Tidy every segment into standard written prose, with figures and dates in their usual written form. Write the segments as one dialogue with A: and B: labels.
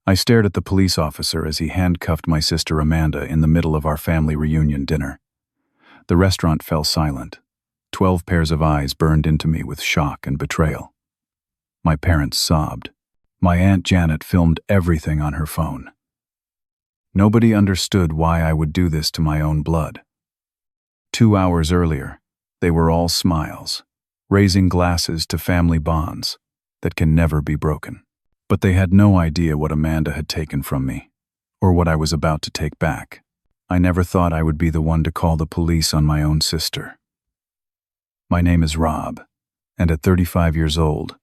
A: I stared at the police officer as he handcuffed my sister Amanda in the middle of our family reunion dinner. The restaurant fell silent. 12 pairs of eyes burned into me with shock and betrayal. My parents sobbed. My Aunt Janet filmed everything on her phone. Nobody understood why I would do this to my own blood. 2 hours earlier, they were all smiles, raising glasses to family bonds that can never be broken. But they had no idea what Amanda had taken from me, or what I was about to take back. I never thought I would be the one to call the police on my own sister. My name is Rob, and at 35 years old,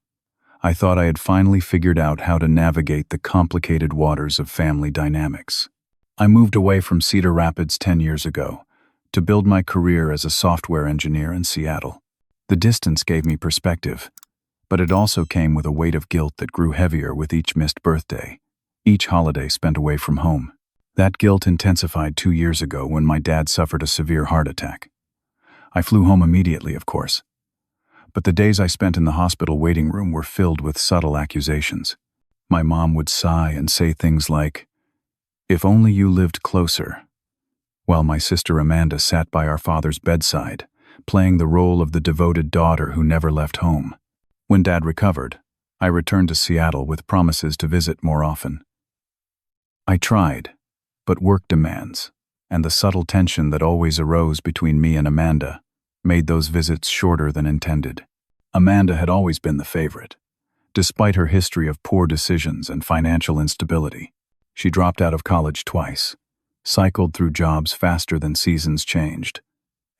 A: I thought I had finally figured out how to navigate the complicated waters of family dynamics. I moved away from Cedar Rapids 10 years ago to build my career as a software engineer in Seattle. The distance gave me perspective, but it also came with a weight of guilt that grew heavier with each missed birthday, each holiday spent away from home. That guilt intensified 2 years ago when my dad suffered a severe heart attack. I flew home immediately, of course. But the days I spent in the hospital waiting room were filled with subtle accusations. My mom would sigh and say things like, "If only you lived closer," while my sister Amanda sat by our father's bedside, playing the role of the devoted daughter who never left home. When Dad recovered, I returned to Seattle with promises to visit more often. I tried, but work demands, and the subtle tension that always arose between me and Amanda, made those visits shorter than intended. Amanda had always been the favorite. Despite her history of poor decisions and financial instability, she dropped out of college twice, cycled through jobs faster than seasons changed,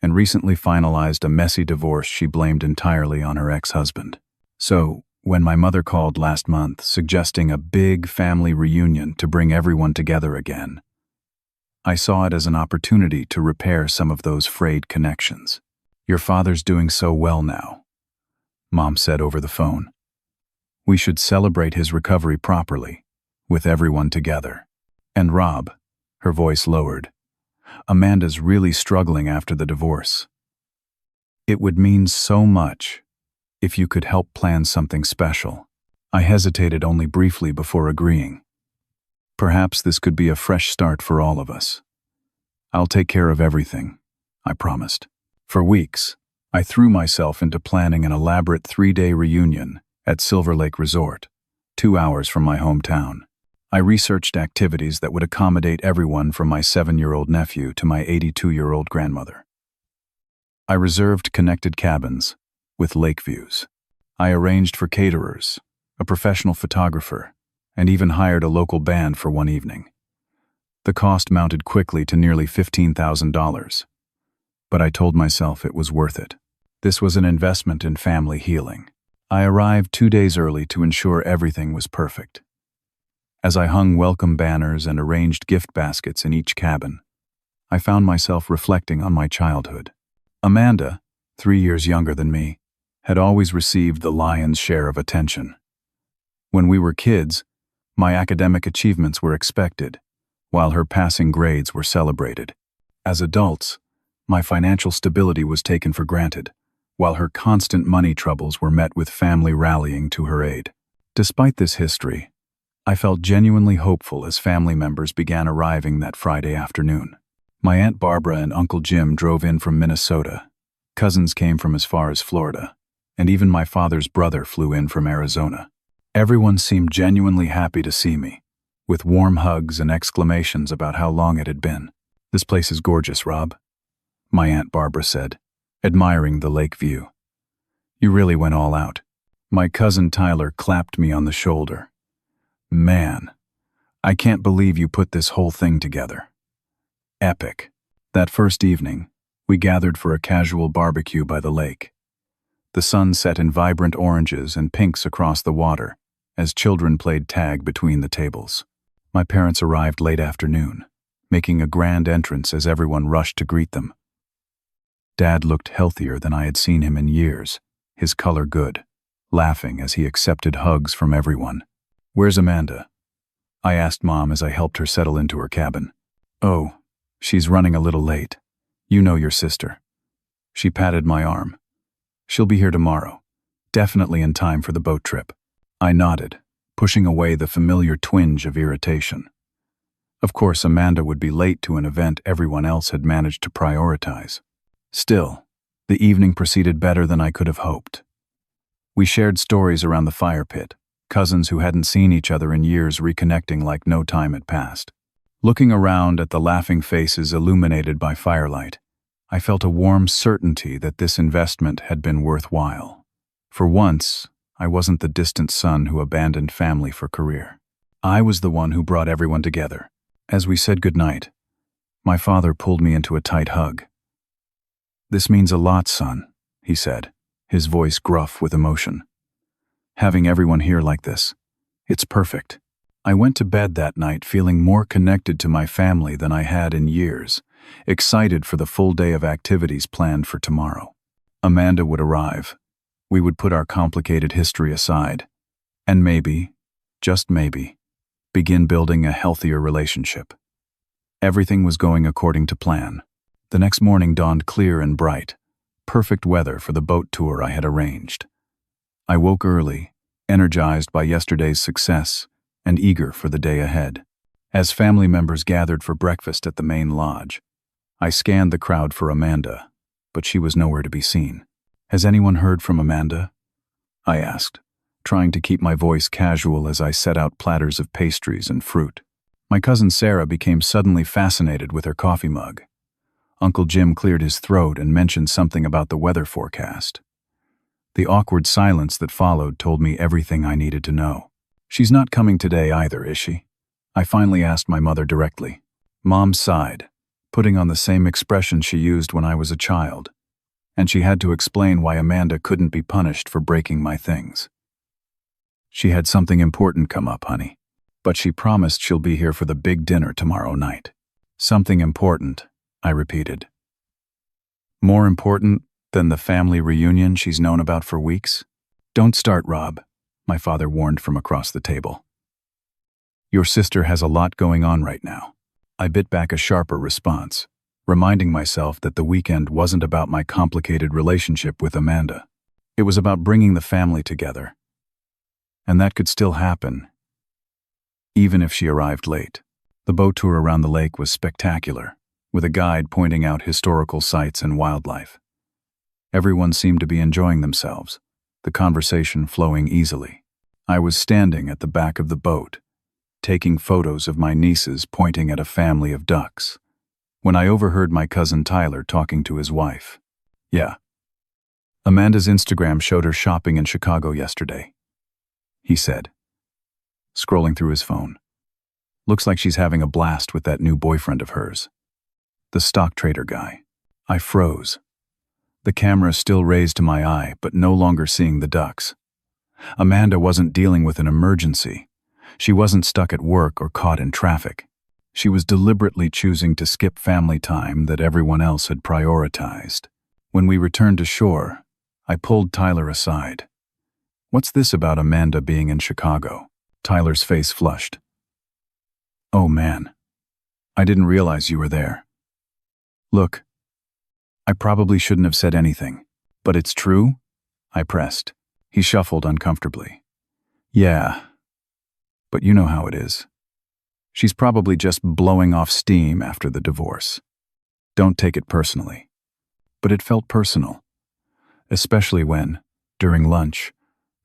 A: and recently finalized a messy divorce she blamed entirely on her ex-husband. So, when my mother called last month suggesting a big family reunion to bring everyone together again, I saw it as an opportunity to repair some of those frayed connections. "Your father's doing so well now," Mom said over the phone. "We should celebrate his recovery properly, with everyone together. And Rob," her voice lowered, "Amanda's really struggling after the divorce. It would mean so much if you could help plan something special." I hesitated only briefly before agreeing. "Perhaps this could be a fresh start for all of us. I'll take care of everything," I promised. For weeks, I threw myself into planning an elaborate 3-day reunion at Silver Lake Resort, 2 hours from my hometown. I researched activities that would accommodate everyone from my 7-year-old nephew to my 82-year-old grandmother. I reserved connected cabins with lake views. I arranged for caterers, a professional photographer, and even hired a local band for one evening. The cost mounted quickly to nearly $15,000, but I told myself it was worth it. This was an investment in family healing. I arrived 2 days early to ensure everything was perfect. As I hung welcome banners and arranged gift baskets in each cabin, I found myself reflecting on my childhood. Amanda, 3 years younger than me, had always received the lion's share of attention. When we were kids, my academic achievements were expected, while her passing grades were celebrated. As adults, my financial stability was taken for granted, while her constant money troubles were met with family rallying to her aid. Despite this history, I felt genuinely hopeful as family members began arriving that Friday afternoon. My Aunt Barbara and Uncle Jim drove in from Minnesota. Cousins came from as far as Florida, and even my father's brother flew in from Arizona. Everyone seemed genuinely happy to see me, with warm hugs and exclamations about how long it had been. "This place is gorgeous, Rob," my Aunt Barbara said, admiring the lake view. "You really went all out." My cousin Tyler clapped me on the shoulder. "Man, I can't believe you put this whole thing together." Epic. That first evening, we gathered for a casual barbecue by the lake. The sun set in vibrant oranges and pinks across the water as children played tag between the tables. My parents arrived late afternoon, making a grand entrance as everyone rushed to greet them. Dad looked healthier than I had seen him in years, his color good, laughing as he accepted hugs from everyone. "Where's Amanda?" I asked Mom as I helped her settle into her cabin. "Oh, she's running a little late. You know your sister." She patted my arm. "She'll be here tomorrow, definitely in time for the boat trip." I nodded, pushing away the familiar twinge of irritation. Of course, Amanda would be late to an event everyone else had managed to prioritize. Still, the evening proceeded better than I could have hoped. We shared stories around the fire pit, cousins who hadn't seen each other in years reconnecting like no time had passed. Looking around at the laughing faces illuminated by firelight, I felt a warm certainty that this investment had been worthwhile. For once, I wasn't the distant son who abandoned family for career. I was the one who brought everyone together. As we said goodnight, my father pulled me into a tight hug. "This means a lot, son," he said, his voice gruff with emotion. "Having everyone here like this, it's perfect." I went to bed that night feeling more connected to my family than I had in years, excited for the full day of activities planned for tomorrow. Amanda would arrive. We would put our complicated history aside, and maybe, just maybe, begin building a healthier relationship. Everything was going according to plan. The next morning dawned clear and bright, perfect weather for the boat tour I had arranged. I woke early, energized by yesterday's success, and eager for the day ahead. As family members gathered for breakfast at the main lodge, I scanned the crowd for Amanda, but she was nowhere to be seen. "Has anyone heard from Amanda?" I asked, trying to keep my voice casual as I set out platters of pastries and fruit. My cousin Sarah became suddenly fascinated with her coffee mug. Uncle Jim cleared his throat and mentioned something about the weather forecast. The awkward silence that followed told me everything I needed to know. "She's not coming today either, is she?" I finally asked my mother directly. Mom sighed, putting on the same expression she used when I was a child, and she had to explain why Amanda couldn't be punished for breaking my things. "She had something important come up, honey, but she promised she'll be here for the big dinner tomorrow night." "Something important," I repeated. "More important than the family reunion she's known about for weeks?" "Don't start, Rob," my father warned from across the table. "Your sister has a lot going on right now." I bit back a sharper response, reminding myself that the weekend wasn't about my complicated relationship with Amanda. It was about bringing the family together. And that could still happen, even if she arrived late. The boat tour around the lake was spectacular, with a guide pointing out historical sites and wildlife. Everyone seemed to be enjoying themselves, the conversation flowing easily. I was standing at the back of the boat, taking photos of my nieces pointing at a family of ducks, when I overheard my cousin Tyler talking to his wife. "Yeah. Amanda's Instagram showed her shopping in Chicago yesterday," he said, scrolling through his phone. "Looks like she's having a blast with that new boyfriend of hers, the stock trader guy." I froze, the camera still raised to my eye but no longer seeing the ducks. Amanda wasn't dealing with an emergency. She wasn't stuck at work or caught in traffic. She was deliberately choosing to skip family time that everyone else had prioritized. When we returned to shore, I pulled Tyler aside. "What's this about Amanda being in Chicago?" Tyler's face flushed. "Oh man, I didn't realize you were there. Look, I probably shouldn't have said anything, but it's true?" I pressed. He shuffled uncomfortably. "Yeah, but you know how it is. She's probably just blowing off steam after the divorce. Don't take it personally." But it felt personal, especially when, during lunch,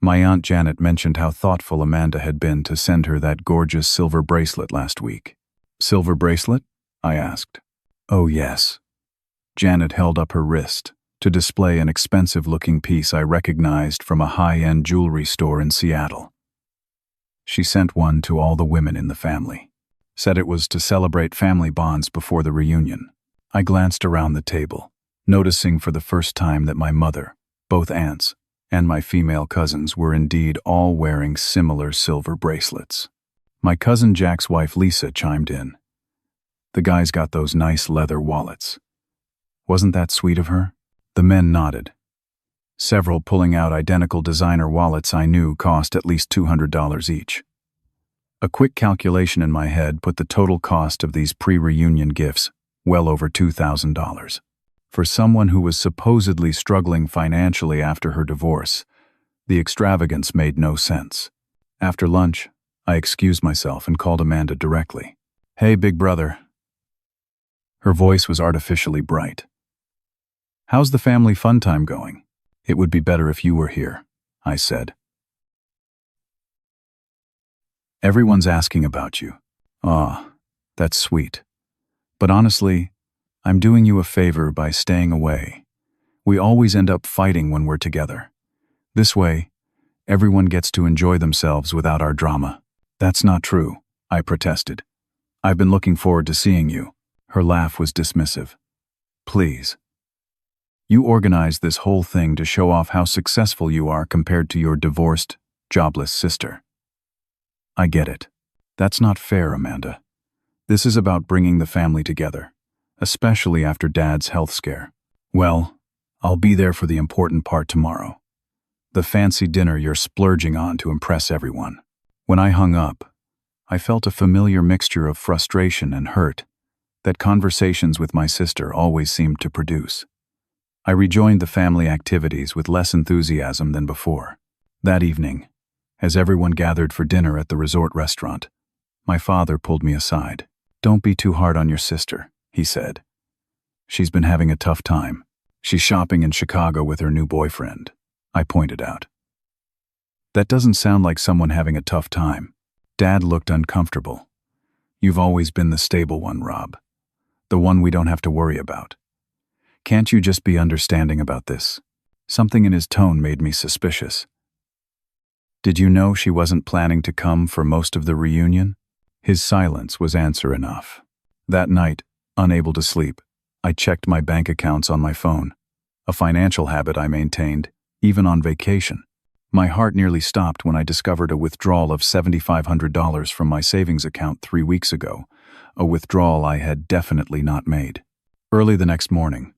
A: my Aunt Janet mentioned how thoughtful Amanda had been to send her that gorgeous silver bracelet last week. "Silver bracelet?" I asked. "Oh yes." Janet held up her wrist to display an expensive-looking piece I recognized from a high-end jewelry store in Seattle. She sent one to all the women in the family. Said it was to celebrate family bonds before the reunion. I glanced around the table, noticing for the first time that my mother, both aunts, and my female cousins were indeed all wearing similar silver bracelets. My cousin Jack's wife Lisa chimed in. "The guys got those nice leather wallets. Wasn't that sweet of her?" The men nodded, several pulling out identical designer wallets I knew cost at least $200 each. A quick calculation in my head put the total cost of these pre-reunion gifts well over $2,000. For someone who was supposedly struggling financially after her divorce, the extravagance made no sense. After lunch, I excused myself and called Amanda directly. "Hey, big brother." Her voice was artificially bright. "How's the family fun time going?" "It would be better if you were here," I said. "Everyone's asking about you." "Ah, that's sweet. But honestly, I'm doing you a favor by staying away. We always end up fighting when we're together. This way, everyone gets to enjoy themselves without our drama." "That's not true," I protested. "I've been looking forward to seeing you." Her laugh was dismissive. "Please. You organized this whole thing to show off how successful you are compared to your divorced, jobless sister." "I get it. That's not fair, Amanda. This is about bringing the family together, especially after Dad's health scare." "Well, I'll be there for the important part tomorrow. The fancy dinner you're splurging on to impress everyone." When I hung up, I felt a familiar mixture of frustration and hurt that conversations with my sister always seemed to produce. I rejoined the family activities with less enthusiasm than before. That evening, as everyone gathered for dinner at the resort restaurant, my father pulled me aside. "Don't be too hard on your sister," he said. "She's been having a tough time. She's shopping in Chicago with her new boyfriend," I pointed out. "That doesn't sound like someone having a tough time." Dad looked uncomfortable. "You've always been the stable one, Rob. The one we don't have to worry about. Can't you just be understanding about this?" Something in his tone made me suspicious. "Did you know she wasn't planning to come for most of the reunion?" His silence was answer enough. That night, unable to sleep, I checked my bank accounts on my phone, a financial habit I maintained, even on vacation. My heart nearly stopped when I discovered a withdrawal of $7,500 from my savings account 3 weeks ago, a withdrawal I had definitely not made. Early the next morning,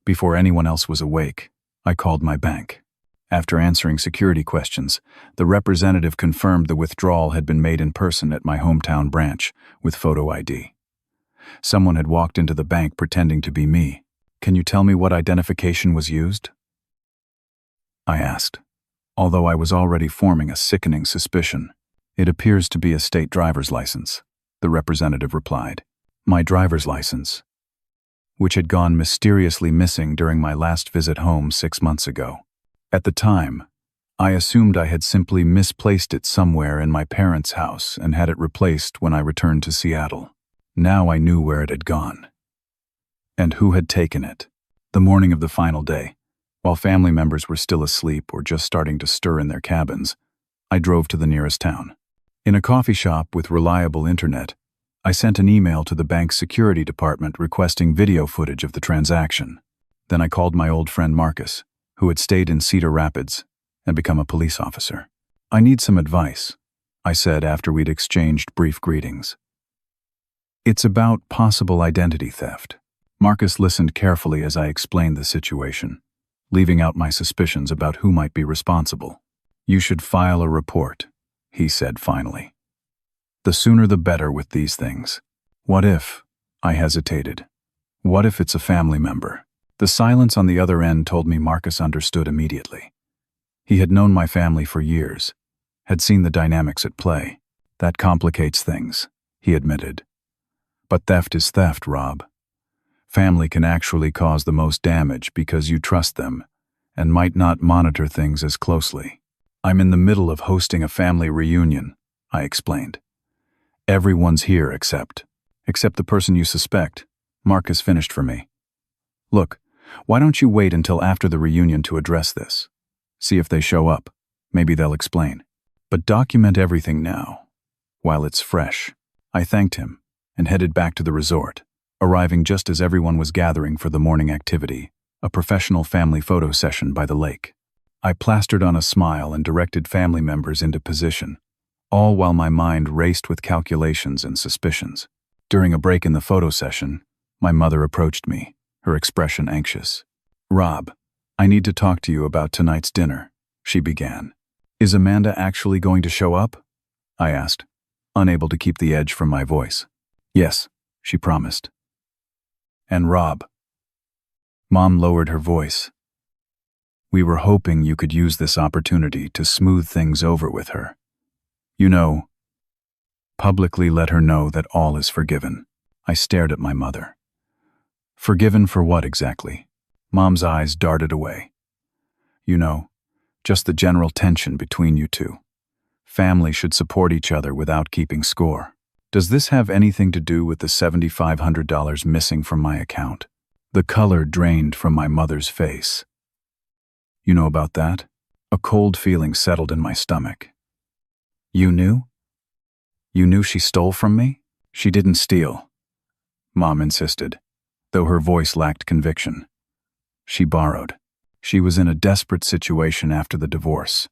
A: before anyone else was awake, I called my bank. After answering security questions, the representative confirmed the withdrawal had been made in person at my hometown branch with photo ID. Someone had walked into the bank pretending to be me. "Can you tell me what identification was used?" I asked, although I was already forming a sickening suspicion. "It appears to be a state driver's license," the representative replied. My driver's license, which had gone mysteriously missing during my last visit home 6 months ago. At the time, I assumed I had simply misplaced it somewhere in my parents' house and had it replaced when I returned to Seattle. Now I knew where it had gone. And who had taken it. The morning of the final day, while family members were still asleep or just starting to stir in their cabins, I drove to the nearest town. In a coffee shop with reliable internet, I sent an email to the bank's security department requesting video footage of the transaction. Then I called my old friend Marcus, who had stayed in Cedar Rapids and become a police officer. "I need some advice," I said after we'd exchanged brief greetings. "It's about possible identity theft." Marcus listened carefully as I explained the situation, leaving out my suspicions about who might be responsible. "You should file a report," he said finally. "The sooner the better with these things." "What if?" I hesitated. "What if it's a family member?" The silence on the other end told me Marcus understood immediately. He had known my family for years, had seen the dynamics at play. "That complicates things," he admitted. "But theft is theft, Rob. Family can actually cause the most damage because you trust them and might not monitor things as closely." "I'm in the middle of hosting a family reunion," I explained. "Everyone's here except the person you suspect," Marcus finished for me. "Look, why don't you wait until after the reunion to address this? See if they show up. Maybe they'll explain. But document everything now, while it's fresh." I thanked him and headed back to the resort, arriving just as everyone was gathering for the morning activity, a professional family photo session by the lake. I plastered on a smile and directed family members into position, all while my mind raced with calculations and suspicions. During a break in the photo session, my mother approached me, her expression anxious. "Rob, I need to talk to you about tonight's dinner," she began. "Is Amanda actually going to show up?" I asked, unable to keep the edge from my voice. "Yes," she promised. "And Rob," Mom lowered her voice, "we were hoping you could use this opportunity to smooth things over with her. You know, publicly let her know that all is forgiven. I stared at my mother. Forgiven for what exactly? Mom's eyes darted away. You know, just the general tension between you two. Family should support each other without keeping score. Does this have anything to do with the $7,500 missing from my account? The color drained from my mother's face. You know about that? A cold feeling settled in my stomach. You knew? You knew she stole from me? She didn't steal, Mom insisted, though her voice lacked conviction. She borrowed. She was in a desperate situation after the divorce,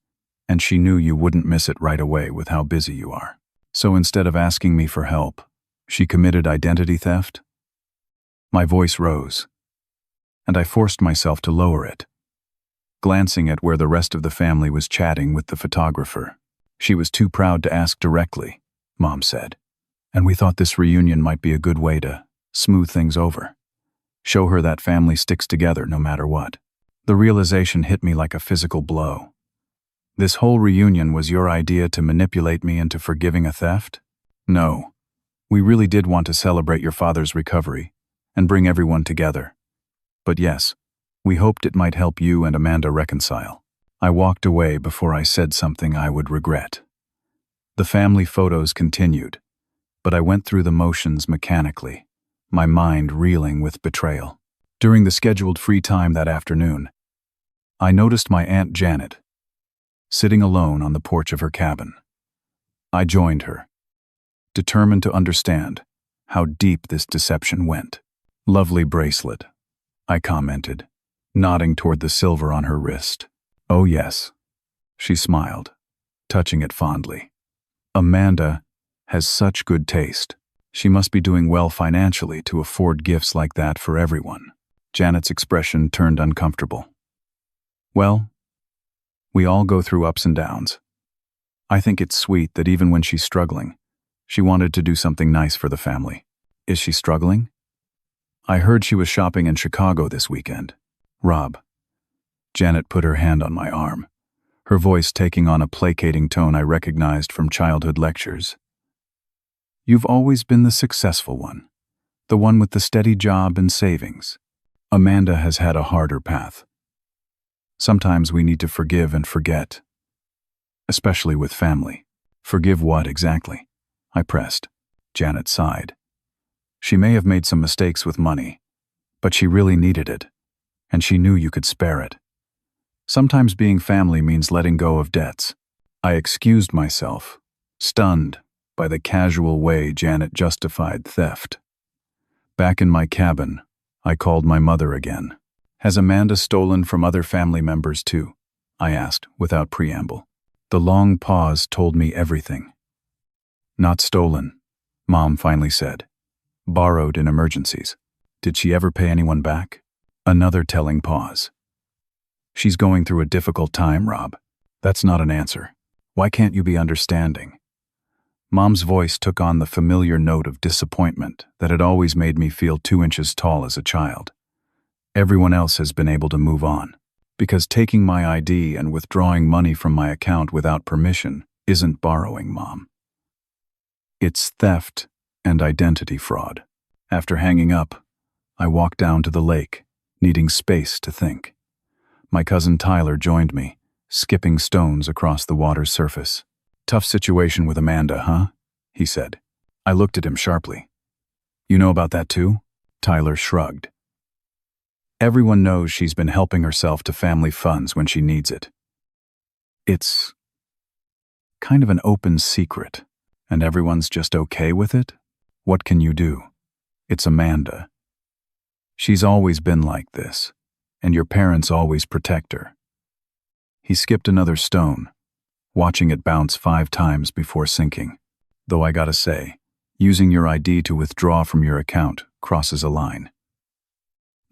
A: and she knew you wouldn't miss it right away with how busy you are. So instead of asking me for help, she committed identity theft? My voice rose, and I forced myself to lower it, glancing at where the rest of the family was chatting with the photographer. She was too proud to ask directly, Mom said, and we thought this reunion might be a good way to smooth things over. Show her that family sticks together no matter what. The realization hit me like a physical blow. This whole reunion was your idea to manipulate me into forgiving a theft? No. We really did want to celebrate your father's recovery and bring everyone together. But yes, we hoped it might help you and Amanda reconcile. I walked away before I said something I would regret. The family photos continued, but I went through the motions mechanically, my mind reeling with betrayal. During the scheduled free time that afternoon, I noticed my Aunt Janet, sitting alone on the porch of her cabin. I joined her, determined to understand how deep this deception went. Lovely bracelet, I commented, nodding toward the silver on her wrist. Oh yes, she smiled, touching it fondly. Amanda has such good taste. She must be doing well financially to afford gifts like that for everyone. Janet's expression turned uncomfortable. Well, we all go through ups and downs. I think it's sweet that even when she's struggling, she wanted to do something nice for the family. Is she struggling? I heard she was shopping in Chicago this weekend. Rob. Janet put her hand on my arm, her voice taking on a placating tone I recognized from childhood lectures. You've always been the successful one, the one with the steady job and savings. Amanda has had a harder path. Sometimes we need to forgive and forget, especially with family. Forgive what exactly? I pressed. Janet sighed. She may have made some mistakes with money, but she really needed it, and she knew you could spare it. Sometimes being family means letting go of debts. I excused myself, stunned by the casual way Janet justified theft. Back in my cabin, I called my mother again. Has Amanda stolen from other family members too? I asked without preamble. The long pause told me everything. Not stolen, Mom finally said. Borrowed in emergencies. Did she ever pay anyone back? Another telling pause. She's going through a difficult time, Rob. That's not an answer. Why can't you be understanding? Mom's voice took on the familiar note of disappointment that had always made me feel 2 inches tall as a child. Everyone else has been able to move on, because taking my ID and withdrawing money from my account without permission isn't borrowing, Mom. It's theft and identity fraud. After hanging up, I walked down to the lake, needing space to think. My cousin Tyler joined me, skipping stones across the water's surface. Tough situation with Amanda, huh? He said. I looked at him sharply. You know about that too? Tyler shrugged. Everyone knows she's been helping herself to family funds when she needs it. It's kind of an open secret, and everyone's just okay with it? What can you do? It's Amanda. She's always been like this, and your parents always protect her. He skipped another stone, watching it bounce 5 times before sinking. Though I gotta say, using your ID to withdraw from your account crosses a line.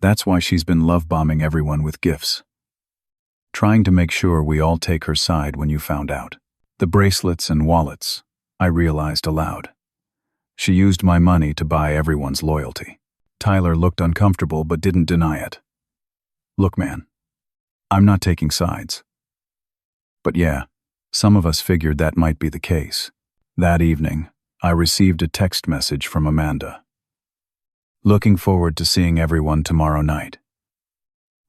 A: That's why she's been love-bombing everyone with gifts. Trying to make sure we all take her side when you found out. The bracelets and wallets, I realized aloud. She used my money to buy everyone's loyalty. Tyler looked uncomfortable but didn't deny it. Look, man, I'm not taking sides. But yeah, Some of us figured that might be the case. That evening, I received a text message from Amanda. Looking forward to seeing everyone tomorrow night.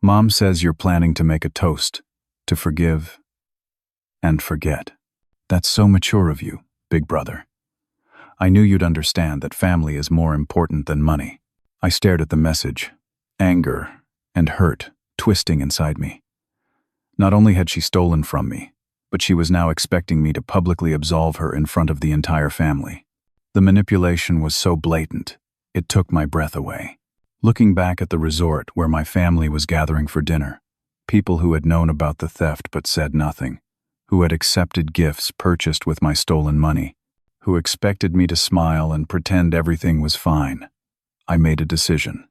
A: Mom says you're planning to make a toast, to forgive and forget. That's so mature of you, big brother. I knew you'd understand that family is more important than money. I stared at the message, anger and hurt twisting inside me. Not only had she stolen from me, but she was now expecting me to publicly absolve her in front of the entire family. The manipulation was so blatant, it took my breath away. Looking back at the resort where my family was gathering for dinner, people who had known about the theft but said nothing, who had accepted gifts purchased with my stolen money, who expected me to smile and pretend everything was fine, I made a decision.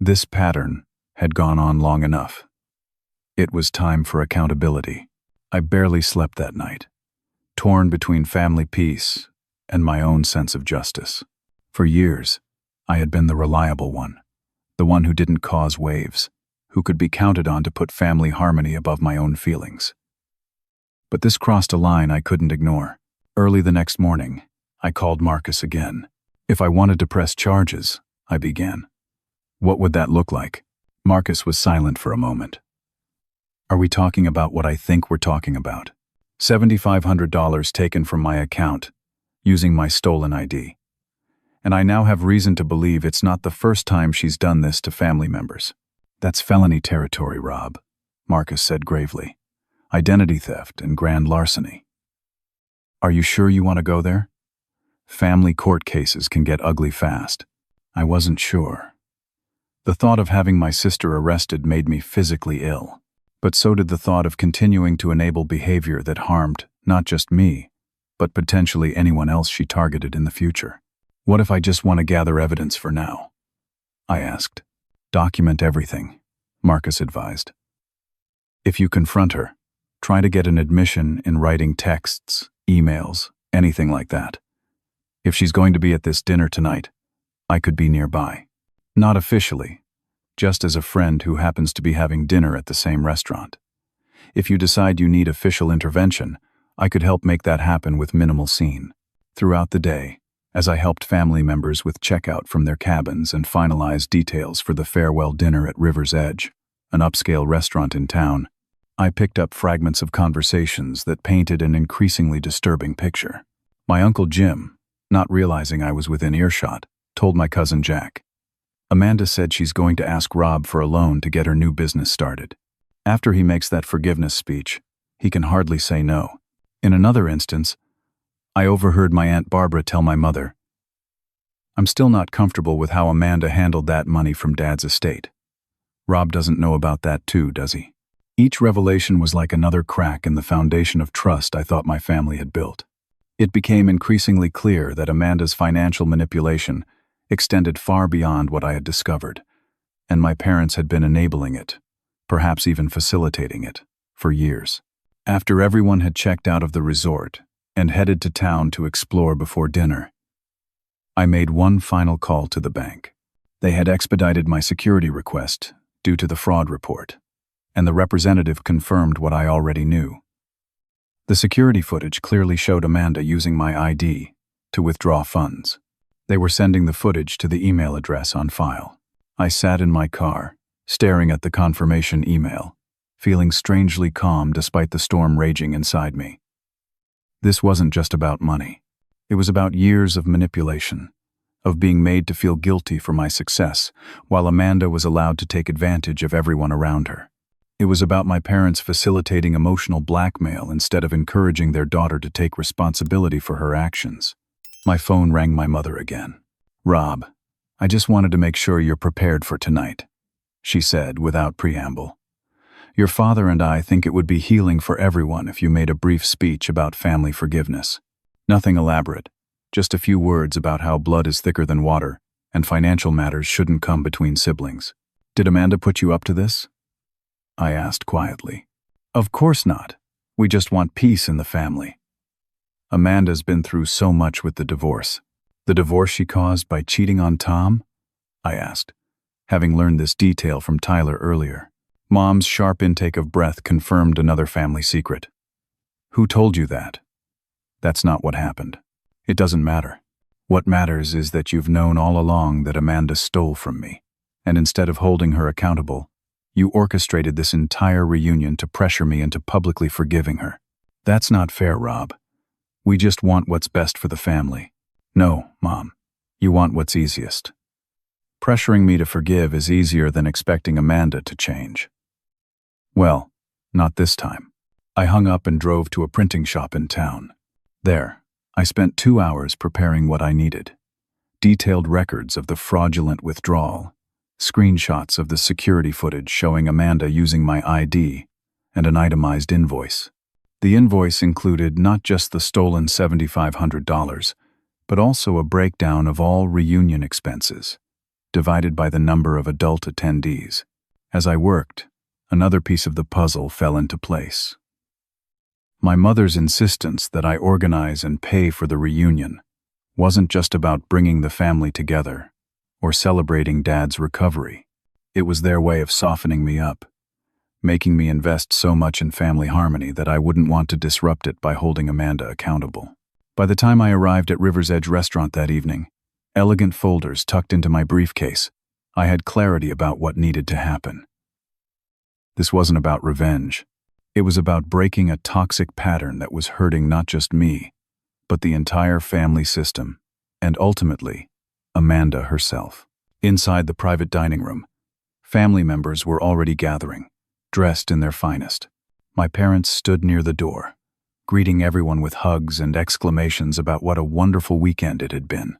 A: This pattern had gone on long enough. It was time for accountability. I barely slept that night, torn between family peace and my own sense of justice. For years, I had been the reliable one, the one who didn't cause waves, who could be counted on to put family harmony above my own feelings. But this crossed a line I couldn't ignore. Early the next morning, I called Marcus again. If I wanted to press charges, I began. What would that look like? Marcus was silent for a moment. Are we talking about what I think we're talking about? $7,500 taken from my account, using my stolen ID. And I now have reason to believe it's not the first time she's done this to family members. That's felony territory, Rob, Marcus said gravely. Identity theft and grand larceny. Are you sure you want to go there? Family court cases can get ugly fast. I wasn't sure. The thought of having my sister arrested made me physically ill. But so did the thought of continuing to enable behavior that harmed not just me, but potentially anyone else she targeted in the future. What if I just want to gather evidence for now? I asked. Document everything, Marcus advised. If you confront her, try to get an admission in writing texts, emails, anything like that. If she's going to be at this dinner tonight, I could be nearby. Not officially, just as a friend who happens to be having dinner at the same restaurant. If you decide you need official intervention, I could help make that happen with minimal scene. Throughout the day, as I helped family members with checkout from their cabins and finalized details for the farewell dinner at River's Edge, an upscale restaurant in town, I picked up fragments of conversations that painted an increasingly disturbing picture. My Uncle Jim, not realizing I was within earshot, told my cousin Jack. Amanda said she's going to ask Rob for a loan to get her new business started. After he makes that forgiveness speech, he can hardly say no. In another instance, I overheard my Aunt Barbara tell my mother, I'm still not comfortable with how Amanda handled that money from Dad's estate. Rob doesn't know about that too, does he? Each revelation was like another crack in the foundation of trust I thought my family had built. It became increasingly clear that Amanda's financial manipulation extended far beyond what I had discovered, and my parents had been enabling it, perhaps even facilitating it, for years. After everyone had checked out of the resort and headed to town to explore before dinner, I made one final call to the bank. They had expedited my security request due to the fraud report, and the representative confirmed what I already knew. The security footage clearly showed Amanda using my ID to withdraw funds. They were sending the footage to the email address on file. I sat in my car, staring at the confirmation email, feeling strangely calm despite the storm raging inside me. This wasn't just about money. It was about years of manipulation, of being made to feel guilty for my success, while Amanda was allowed to take advantage of everyone around her. It was about my parents facilitating emotional blackmail instead of encouraging their daughter to take responsibility for her actions. My phone rang my mother again. Rob, I just wanted to make sure you're prepared for tonight, she said without preamble. Your father and I think it would be healing for everyone if you made a brief speech about family forgiveness. Nothing elaborate, just a few words about how blood is thicker than water and financial matters shouldn't come between siblings. Did Amanda put you up to this? I asked quietly. Of course not. We just want peace in the family. Amanda's been through so much with the divorce. The divorce she caused by cheating on Tom? I asked, having learned this detail from Tyler earlier. Mom's sharp intake of breath confirmed another family secret. Who told you that? That's not what happened. It doesn't matter. What matters is that you've known all along that Amanda stole from me, and instead of holding her accountable, you orchestrated this entire reunion to pressure me into publicly forgiving her. That's not fair, Rob. We just want what's best for the family. No, Mom. You want what's easiest. Pressuring me to forgive is easier than expecting Amanda to change. Well, not this time. I hung up and drove to a printing shop in town. There, I spent 2 hours preparing what I needed. Detailed records of the fraudulent withdrawal, screenshots of the security footage showing Amanda using my ID, and an itemized invoice. The invoice included not just the stolen $7,500, but also a breakdown of all reunion expenses, divided by the number of adult attendees. As I worked, another piece of the puzzle fell into place. My mother's insistence that I organize and pay for the reunion wasn't just about bringing the family together or celebrating Dad's recovery. It was their way of softening me up, making me invest so much in family harmony that I wouldn't want to disrupt it by holding Amanda accountable. By the time I arrived at River's Edge restaurant that evening, elegant folders tucked into my briefcase, I had clarity about what needed to happen. This wasn't about revenge. It was about breaking a toxic pattern that was hurting not just me, but the entire family system, and ultimately, Amanda herself. Inside the private dining room, family members were already gathering, dressed in their finest. My parents stood near the door, greeting everyone with hugs and exclamations about what a wonderful weekend it had been.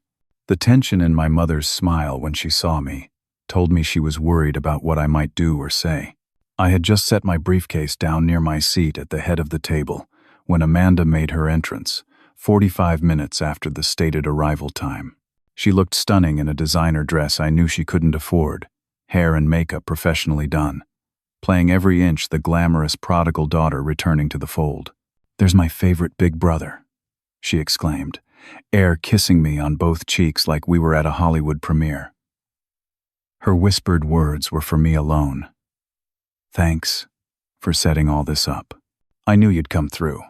A: The tension in my mother's smile when she saw me told me she was worried about what I might do or say. I had just set my briefcase down near my seat at the head of the table when Amanda made her entrance, 45 minutes after the stated arrival time. She looked stunning in a designer dress I knew she couldn't afford, hair and makeup professionally done, playing every inch the glamorous prodigal daughter returning to the fold. "There's my favorite big brother," she exclaimed, air kissing me on both cheeks like we were at a Hollywood premiere. Her whispered words were for me alone. "Thanks for setting all this up. I knew you'd come through."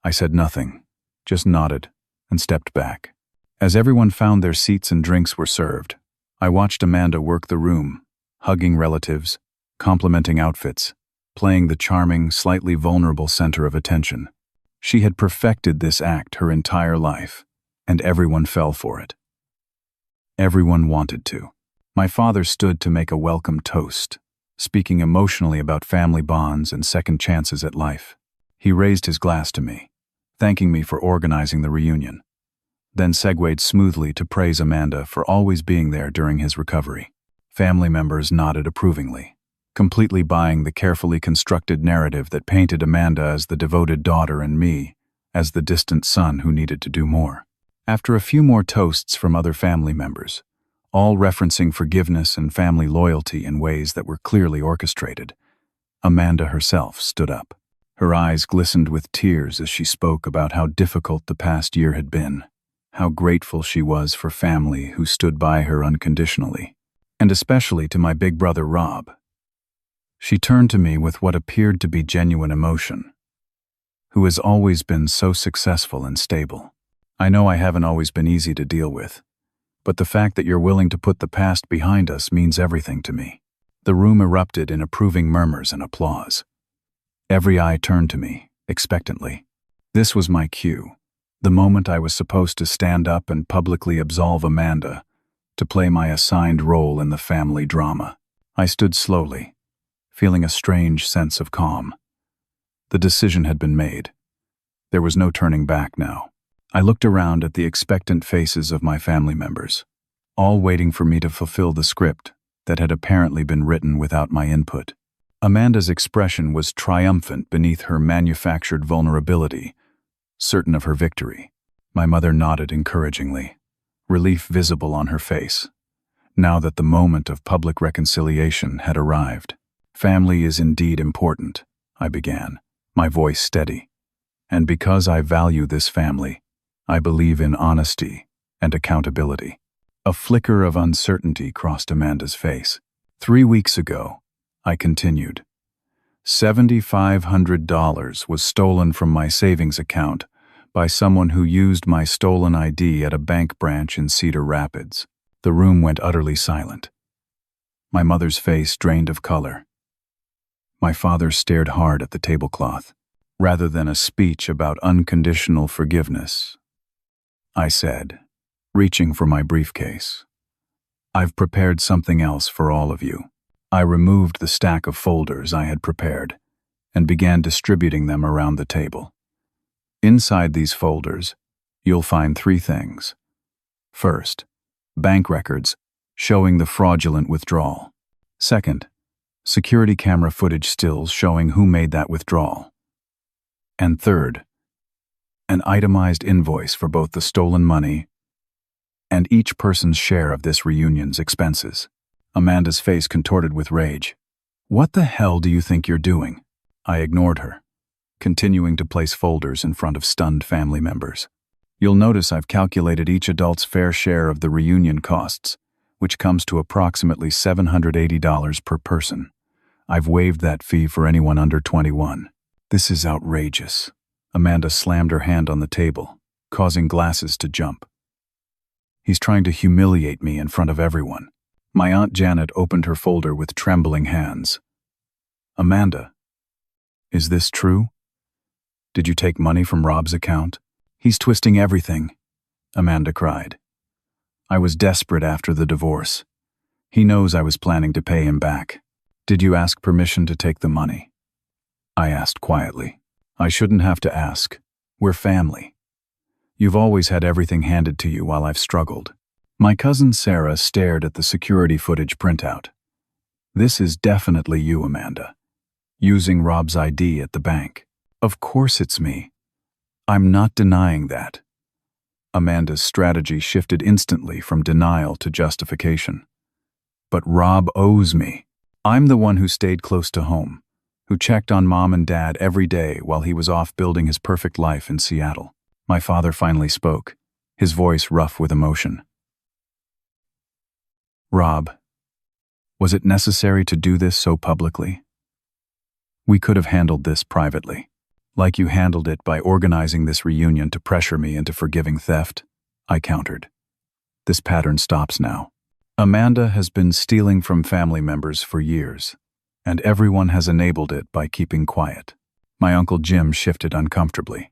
A: I said nothing, just nodded and stepped back. As everyone found their seats and drinks were served, I watched Amanda work the room, hugging relatives, complimenting outfits, playing the charming, slightly vulnerable center of attention. She had perfected this act her entire life, and everyone fell for it. Everyone wanted to. My father stood to make a welcome toast, speaking emotionally about family bonds and second chances at life. He raised his glass to me, thanking me for organizing the reunion, then segued smoothly to praise Amanda for always being there during his recovery. Family members nodded approvingly, completely buying the carefully constructed narrative that painted Amanda as the devoted daughter and me as the distant son who needed to do more. After a few more toasts from other family members, all referencing forgiveness and family loyalty in ways that were clearly orchestrated, Amanda herself stood up. Her eyes glistened with tears as she spoke about how difficult the past year had been, how grateful she was for family who stood by her unconditionally, and especially to my big brother Rob. She turned to me with what appeared to be genuine emotion. "Who has always been so successful and stable. I know I haven't always been easy to deal with, but the fact that you're willing to put the past behind us means everything to me." The room erupted in approving murmurs and applause. Every eye turned to me, expectantly. This was my cue, the moment I was supposed to stand up and publicly absolve Amanda, to play my assigned role in the family drama. I stood slowly, feeling a strange sense of calm. The decision had been made. There was no turning back now. I looked around at the expectant faces of my family members, all waiting for me to fulfill the script that had apparently been written without my input. Amanda's expression was triumphant beneath her manufactured vulnerability, certain of her victory. My mother nodded encouragingly, relief visible on her face, now that the moment of public reconciliation had arrived. "Family is indeed important," I began, my voice steady. "And because I value this family, I believe in honesty and accountability." A flicker of uncertainty crossed Amanda's face. 3 weeks ago, I continued, $7,500 was stolen from my savings account by someone who used my stolen ID at a bank branch in Cedar Rapids. The room went utterly silent. My mother's face drained of color. My father stared hard at the tablecloth. Rather than a speech about unconditional forgiveness, I said, reaching for my briefcase, "I've prepared something else for all of you." I removed the stack of folders I had prepared and began distributing them around the table. Inside these folders, you'll find three things. First, bank records showing the fraudulent withdrawal. Second, security camera footage stills showing who made that withdrawal. And third, an itemized invoice for both the stolen money and each person's share of this reunion's expenses. Amanda's face contorted with rage. "What the hell do you think you're doing?" I ignored her, continuing to place folders in front of stunned family members. "You'll notice I've calculated each adult's fair share of the reunion costs, which comes to approximately $780 per person. I've waived that fee for anyone under 21. This is outrageous." Amanda slammed her hand on the table, causing glasses to jump. "He's trying to humiliate me in front of everyone." My Aunt Janet opened her folder with trembling hands. "Amanda, is this true? Did you take money from Rob's account?" "He's twisting everything," Amanda cried. "I was desperate after the divorce. He knows I was planning to pay him back." "Did you ask permission to take the money?" I asked quietly. "I shouldn't have to ask. We're family. You've always had everything handed to you while I've struggled." My cousin Sarah stared at the security footage printout. "This is definitely you, Amanda. Using Rob's ID at the bank." "Of course it's me. I'm not denying that." Amanda's strategy shifted instantly from denial to justification. "But Rob owes me. I'm the one who stayed close to home, who checked on Mom and Dad every day while he was off building his perfect life in Seattle." My father finally spoke, his voice rough with emotion. "Rob, was it necessary to do this so publicly? We could have handled this privately, like you handled it by organizing this reunion to pressure me into forgiving theft," I countered. "This pattern stops now. Amanda has been stealing from family members for years, and everyone has enabled it by keeping quiet." My Uncle Jim shifted uncomfortably.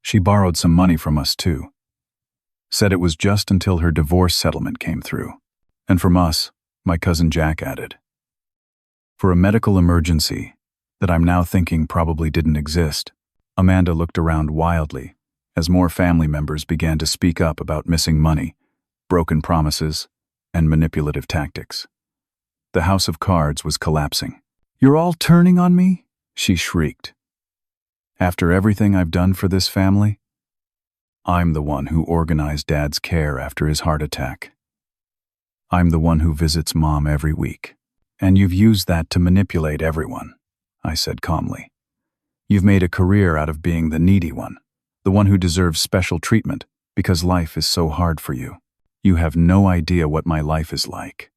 A: "She borrowed some money from us too. Said it was just until her divorce settlement came through. And from us," my cousin Jack added. "For a medical emergency that I'm now thinking probably didn't exist." Amanda looked around wildly as more family members began to speak up about missing money, broken promises, and manipulative tactics. The house of cards was collapsing. "You're all turning on me?" she shrieked. "After everything I've done for this family? I'm the one who organized Dad's care after his heart attack. I'm the one who visits Mom every week. And you've used that to manipulate everyone," I said calmly. "You've made a career out of being the needy one, the one who deserves special treatment because life is so hard for you. You have no idea what my life is like."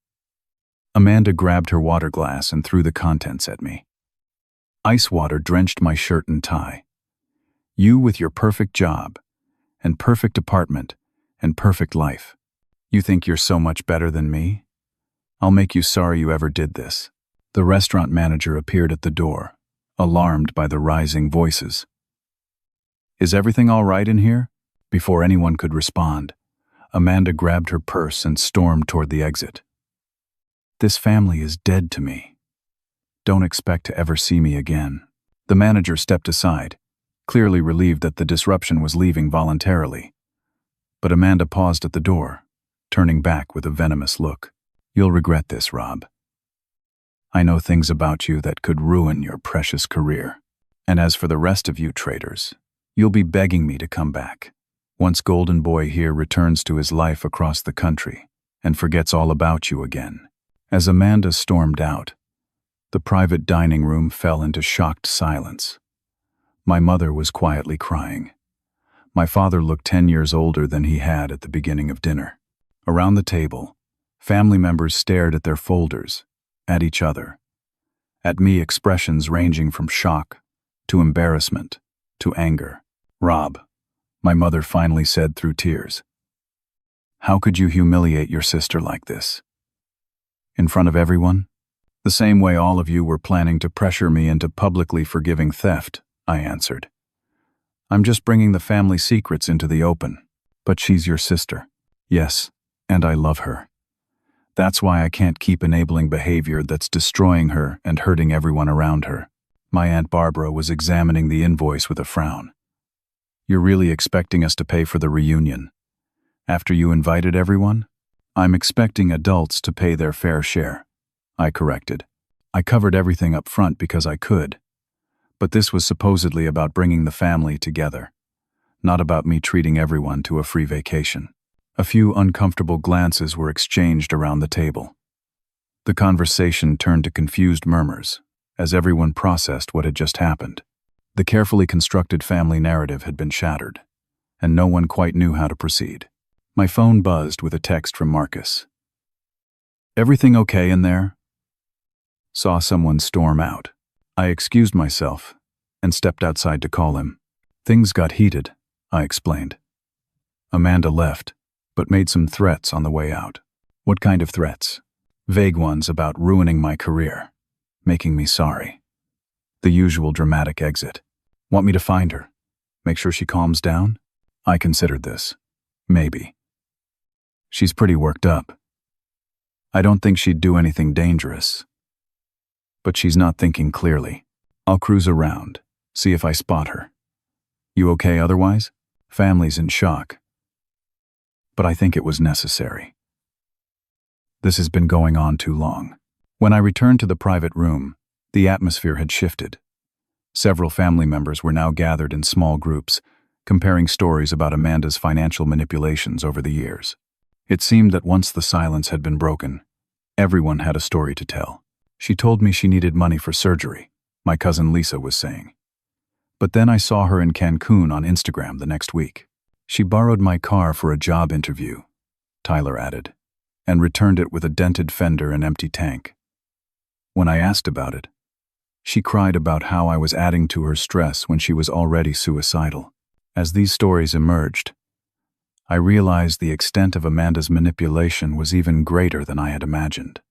A: Amanda grabbed her water glass and threw the contents at me. Ice water drenched my shirt and tie. "You with your perfect job, and perfect apartment, and perfect life. You think you're so much better than me? I'll make you sorry you ever did this." The restaurant manager appeared at the door, alarmed by the rising voices. "Is everything all right in here?" Before anyone could respond, Amanda grabbed her purse and stormed toward the exit. "This family is dead to me. Don't expect to ever see me again." The manager stepped aside, clearly relieved that the disruption was leaving voluntarily. But Amanda paused at the door, turning back with a venomous look. "You'll regret this, Rob. I know things about you that could ruin your precious career. And as for the rest of you traitors, you'll be begging me to come back once Golden Boy here returns to his life across the country and forgets all about you again." As Amanda stormed out, the private dining room fell into shocked silence. My mother was quietly crying. My father looked 10 years older than he had at the beginning of dinner. Around the table, family members stared at their folders, at each other, at me expressions ranging from shock to embarrassment to anger. "Rob," my mother finally said through tears, "how could you humiliate your sister like this? In front of everyone? The same way all of you were planning to pressure me into publicly forgiving theft," I answered. "I'm just bringing the family secrets into the open. But she's your sister." "Yes, and I love her. That's why I can't keep enabling behavior that's destroying her and hurting everyone around her." My Aunt Barbara was examining the invoice with a frown. "You're really expecting us to pay for the reunion? After you invited everyone?" "I'm expecting adults to pay their fair share," I corrected. "I covered everything up front because I could. But this was supposedly about bringing the family together, not about me treating everyone to a free vacation." A few uncomfortable glances were exchanged around the table. The conversation turned to confused murmurs, as everyone processed what had just happened. The carefully constructed family narrative had been shattered, and no one quite knew how to proceed. My phone buzzed with a text from Marcus. "Everything okay in there?" Saw someone storm out. I excused myself and stepped outside to call him. "Things got heated," I explained. "Amanda left, but made some threats on the way out." "What kind of threats?" "Vague ones about ruining my career, making me sorry. The usual dramatic exit. Want me to find her? Make sure she calms down?" I considered this. Maybe. She's pretty worked up. I don't think she'd do anything dangerous. But she's not thinking clearly. I'll cruise around, see if I spot her. You okay otherwise? Family's in shock. But I think it was necessary. This has been going on too long. When I returned to the private room, the atmosphere had shifted. Several family members were now gathered in small groups, comparing stories about Amanda's financial manipulations over the years. It seemed that once the silence had been broken, everyone had a story to tell. "She told me she needed money for surgery," my cousin Lisa was saying. "But then I saw her in Cancun on Instagram the next week. She borrowed my car for a job interview," Tyler added, "and returned it with a dented fender and empty tank. When I asked about it, she cried about how I was adding to her stress when she was already suicidal." As these stories emerged, I realized the extent of Amanda's manipulation was even greater than I had imagined.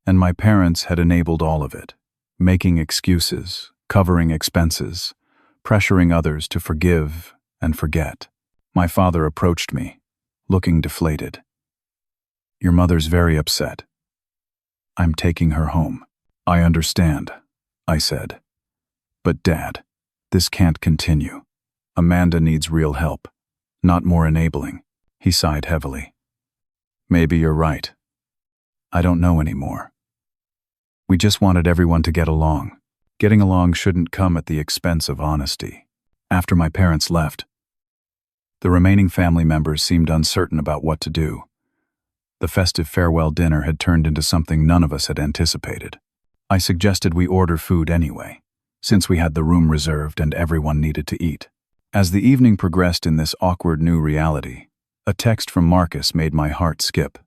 A: And my parents had enabled all of it, making excuses, covering expenses, pressuring others to forgive and forget. My father approached me, looking deflated. "Your mother's very upset. I'm taking her home." "I understand," I said. "But Dad, this can't continue. Amanda needs real help, not more enabling." He sighed heavily. "Maybe you're right. I don't know anymore. We just wanted everyone to get along. Getting along shouldn't come at the expense of honesty." After my parents left, the remaining family members seemed uncertain about what to do. The festive farewell dinner had turned into something none of us had anticipated. I suggested we order food anyway, since we had the room reserved and everyone needed to eat. As the evening progressed in this awkward new reality, a text from Marcus made my heart skip.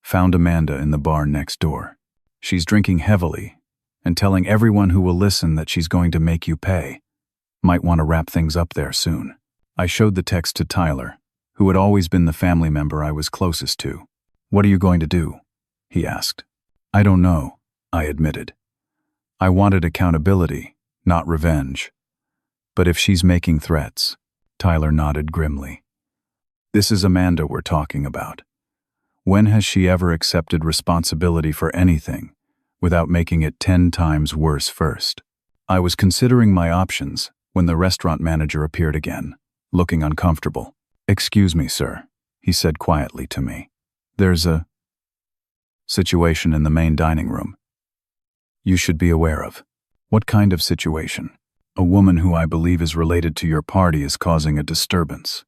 A: "Found Amanda in the bar next door. She's drinking heavily and telling everyone who will listen that she's going to make you pay. Might want to wrap things up there soon." I showed the text to Tyler, who had always been the family member I was closest to. "What are you going to do?" he asked. "I don't know," I admitted. I wanted accountability, not revenge. "But if she's making threats," Tyler nodded grimly. "This is Amanda we're talking about. When has she ever accepted responsibility for anything without making it 10 times worse first?" I was considering my options when the restaurant manager appeared again, looking uncomfortable. "Excuse me, sir," he said quietly to me. "There's a situation in the main dining room you should be aware of." "What kind of situation?" "A woman who I believe is related to your party is causing a disturbance.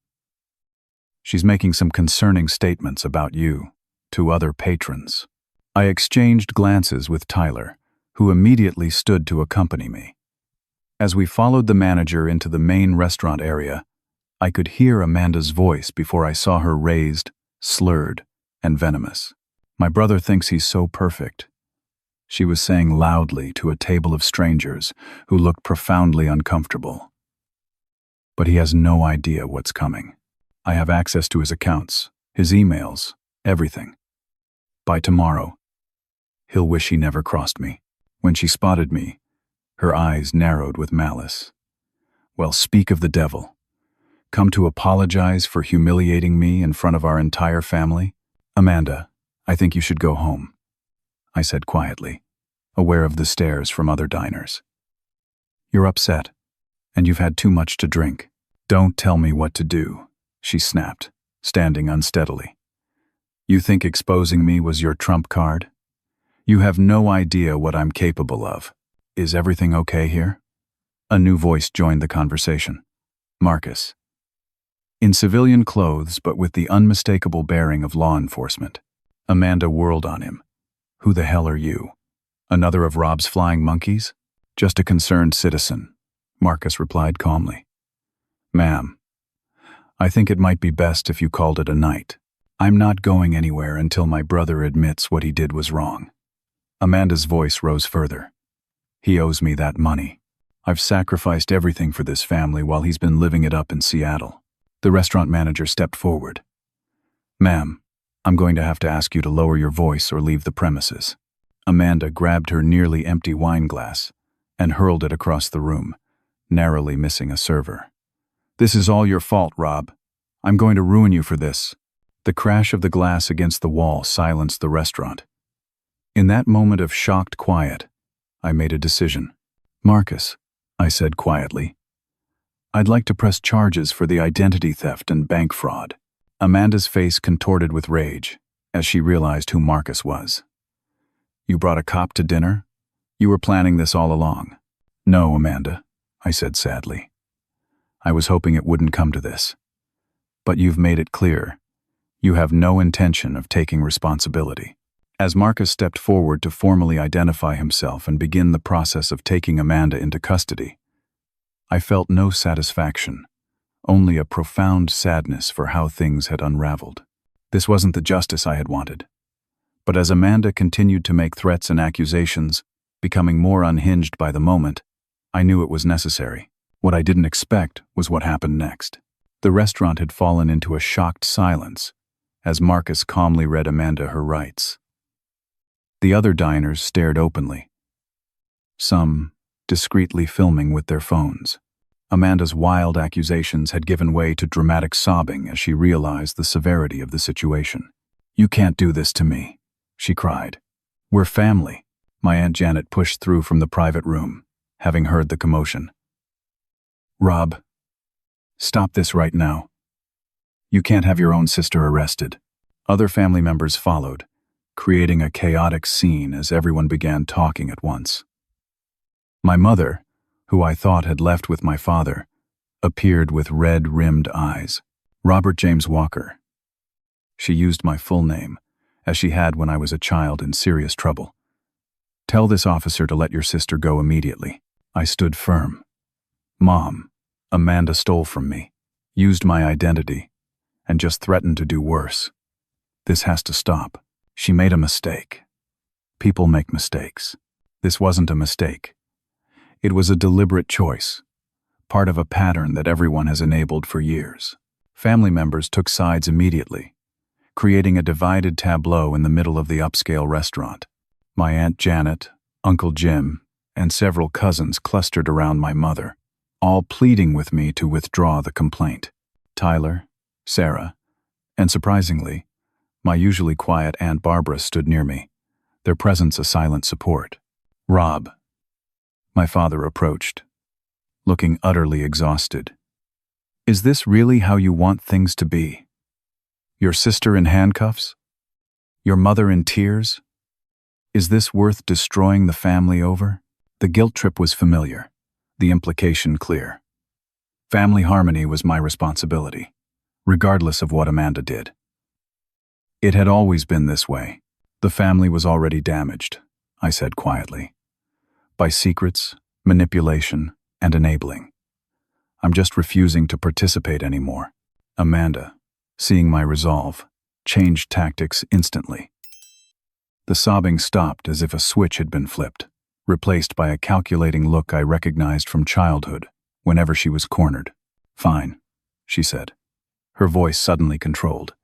A: She's making some concerning statements about you to other patrons." I exchanged glances with Tyler, who immediately stood to accompany me. As we followed the manager into the main restaurant area, I could hear Amanda's voice before I saw her raised, slurred, and venomous. "My brother thinks he's so perfect. she was saying loudly to a table of strangers who looked profoundly uncomfortable. But he has no idea what's coming. I have access to his accounts, his emails, everything. By tomorrow, he'll wish he never crossed me. When she spotted me, her eyes narrowed with malice. Well, speak of the devil. Come to apologize for humiliating me in front of our entire family? Amanda, I think you should go home, I said quietly, aware of the stares from other diners. You're upset, and you've had too much to drink. Don't tell me what to do, she snapped, standing unsteadily. You think exposing me was your trump card? You have no idea what I'm capable of. Is everything okay here? A new voice joined the conversation. Marcus. In civilian clothes, but with the unmistakable bearing of law enforcement. Amanda whirled on him. Who the hell are you? Another of Rob's flying monkeys? Just a concerned citizen, Marcus replied calmly. Ma'am, I think it might be best if you called it a night. I'm not going anywhere until my brother admits what he did was wrong. Amanda's voice rose further. He owes me that money. I've sacrificed everything for this family while he's been living it up in Seattle. The restaurant manager stepped forward. Ma'am, I'm going to have to ask you to lower your voice or leave the premises. Amanda grabbed her nearly empty wine glass and hurled it across the room, narrowly missing a server. This is all your fault, Rob. I'm going to ruin you for this. The crash of the glass against the wall silenced the restaurant. In that moment of shocked quiet, I made a decision. Marcus, I said quietly, I'd like to press charges for the identity theft and bank fraud. Amanda's face contorted with rage as she realized who Marcus was. You brought a cop to dinner? You were planning this all along. No, Amanda, I said sadly. I was hoping it wouldn't come to this. But you've made it clear. You have no intention of taking responsibility. As Marcus stepped forward to formally identify himself and begin the process of taking Amanda into custody, I felt no satisfaction, only a profound sadness for how things had unraveled. This wasn't the justice I had wanted. But as Amanda continued to make threats and accusations, becoming more unhinged by the moment, I knew it was necessary. What I didn't expect was what happened next. The restaurant had fallen into a shocked silence as Marcus calmly read Amanda her rights. The other diners stared openly, some discreetly filming with their phones. Amanda's wild accusations had given way to dramatic sobbing as she realized the severity of the situation. You can't do this to me, she cried. We're family. My Aunt Janet pushed through from the private room, having heard the commotion. Rob, stop this right now. You can't have your own sister arrested. Other family members followed, creating a chaotic scene as everyone began talking at once. My mother, who I thought had left with my father, appeared with red-rimmed eyes. Robert James Walker. She used my full name, as she had when I was a child in serious trouble. Tell this officer to let your sister go immediately. I stood firm. Mom, Amanda stole from me, used my identity, and just threatened to do worse. This has to stop. She made a mistake. People make mistakes. This wasn't a mistake. It was a deliberate choice, part of a pattern that everyone has enabled for years. Family members took sides immediately, creating a divided tableau in the middle of the upscale restaurant. My Aunt Janet, Uncle Jim, and several cousins clustered around my mother, all pleading with me to withdraw the complaint. Tyler, Sarah, and surprisingly, my usually quiet Aunt Barbara stood near me, their presence a silent support. Rob, my father approached, looking utterly exhausted. Is this really how you want things to be? Your sister in handcuffs? Your mother in tears? Is this worth destroying the family over? The guilt trip was familiar, the implication clear. Family harmony was my responsibility, regardless of what Amanda did. It had always been this way. The family was already damaged, I said quietly, by secrets, manipulation, and enabling. I'm just refusing to participate anymore. Amanda, seeing my resolve, changed tactics instantly. The sobbing stopped as if a switch had been flipped, replaced by a calculating look I recognized from childhood whenever she was cornered. "Fine," she said, her voice suddenly controlled.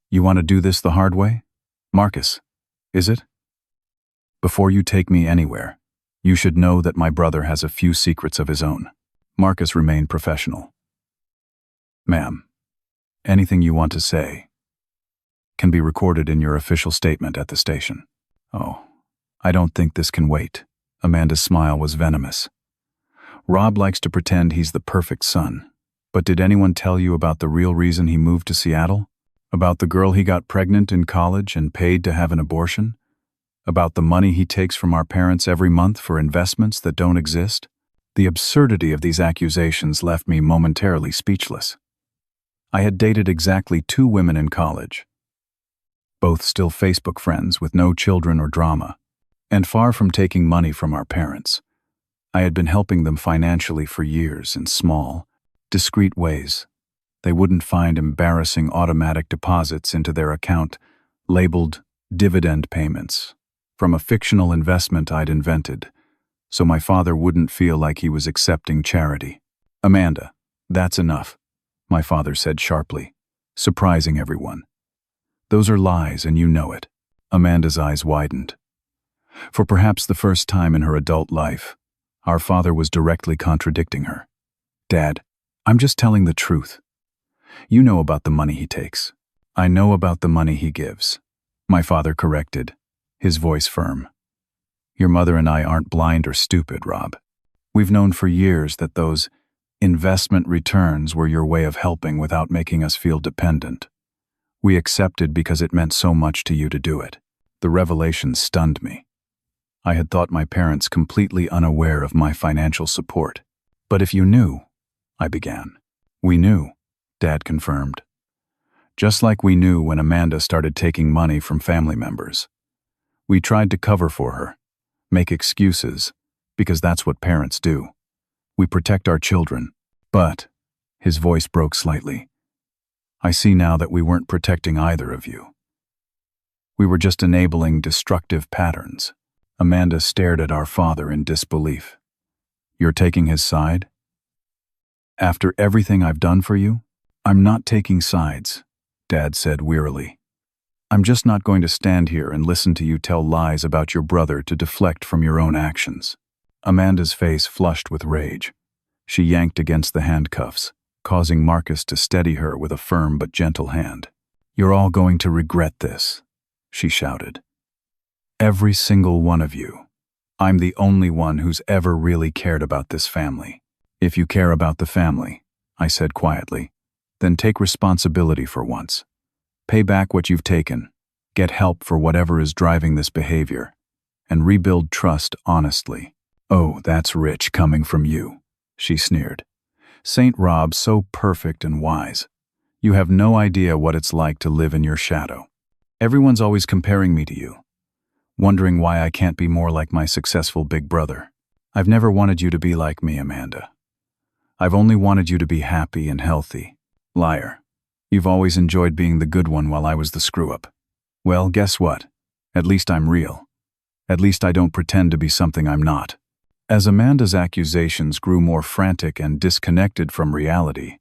A: "You want to do this the hard way? Marcus, is it? Before you take me anywhere, you should know that my brother has a few secrets of his own." Marcus remained professional. "Ma'am, anything you want to say can be recorded in your official statement at the station." "Oh, I don't think this can wait." Amanda's smile was venomous. "Rob likes to pretend he's the perfect son. But did anyone tell you about the real reason he moved to Seattle? About the girl he got pregnant in college and paid to have an abortion? About the money he takes from our parents every month for investments that don't exist?" The absurdity of these accusations left me momentarily speechless. I had dated exactly 2 women in college, both still Facebook friends with no children or drama, and far from taking money from our parents. I had been helping them financially for years in small, discreet ways. They wouldn't find embarrassing automatic deposits into their account, labeled dividend payments, from a fictional investment I'd invented, so my father wouldn't feel like he was accepting charity. "Amanda, that's enough," my father said sharply, surprising everyone. "Those are lies and you know it." Amanda's eyes widened. For perhaps the first time in her adult life, our father was directly contradicting her. "Dad, I'm just telling the truth. You know about the money he takes. I know about the money he gives," my father corrected, his voice firm. "Your mother and I aren't blind or stupid, Rob. We've known for years that those investment returns were your way of helping without making us feel dependent. We accepted because it meant so much to you to do it." The revelation stunned me. I had thought my parents completely unaware of my financial support. "But if you knew," I began. "We knew," Dad confirmed. "Just like we knew when Amanda started taking money from family members. We tried to cover for her, make excuses, because that's what parents do. We protect our children. But," his voice broke slightly, "I see now that we weren't protecting either of you. We were just enabling destructive patterns." Amanda stared at our father in disbelief. "You're taking his side? After everything I've done for you?" "I'm not taking sides," Dad said wearily. "I'm just not going to stand here and listen to you tell lies about your brother to deflect from your own actions." Amanda's face flushed with rage. She yanked against the handcuffs, causing Marcus to steady her with a firm but gentle hand. "You're all going to regret this," she shouted. "Every single one of you. I'm the only one who's ever really cared about this family." "If you care about the family," I said quietly, "then take responsibility for once. Pay back what you've taken, get help for whatever is driving this behavior, and rebuild trust honestly." "Oh, that's rich coming from you," she sneered. "Saint Rob, so perfect and wise. You have no idea what it's like to live in your shadow. Everyone's always comparing me to you, wondering why I can't be more like my successful big brother. I've never wanted you to be like me, Amanda. I've only wanted you to be happy and healthy. Liar. You've always enjoyed being the good one while I was the screw-up. Well, guess what? At least I'm real. At least I don't pretend to be something I'm not." As Amanda's accusations grew more frantic and disconnected from reality,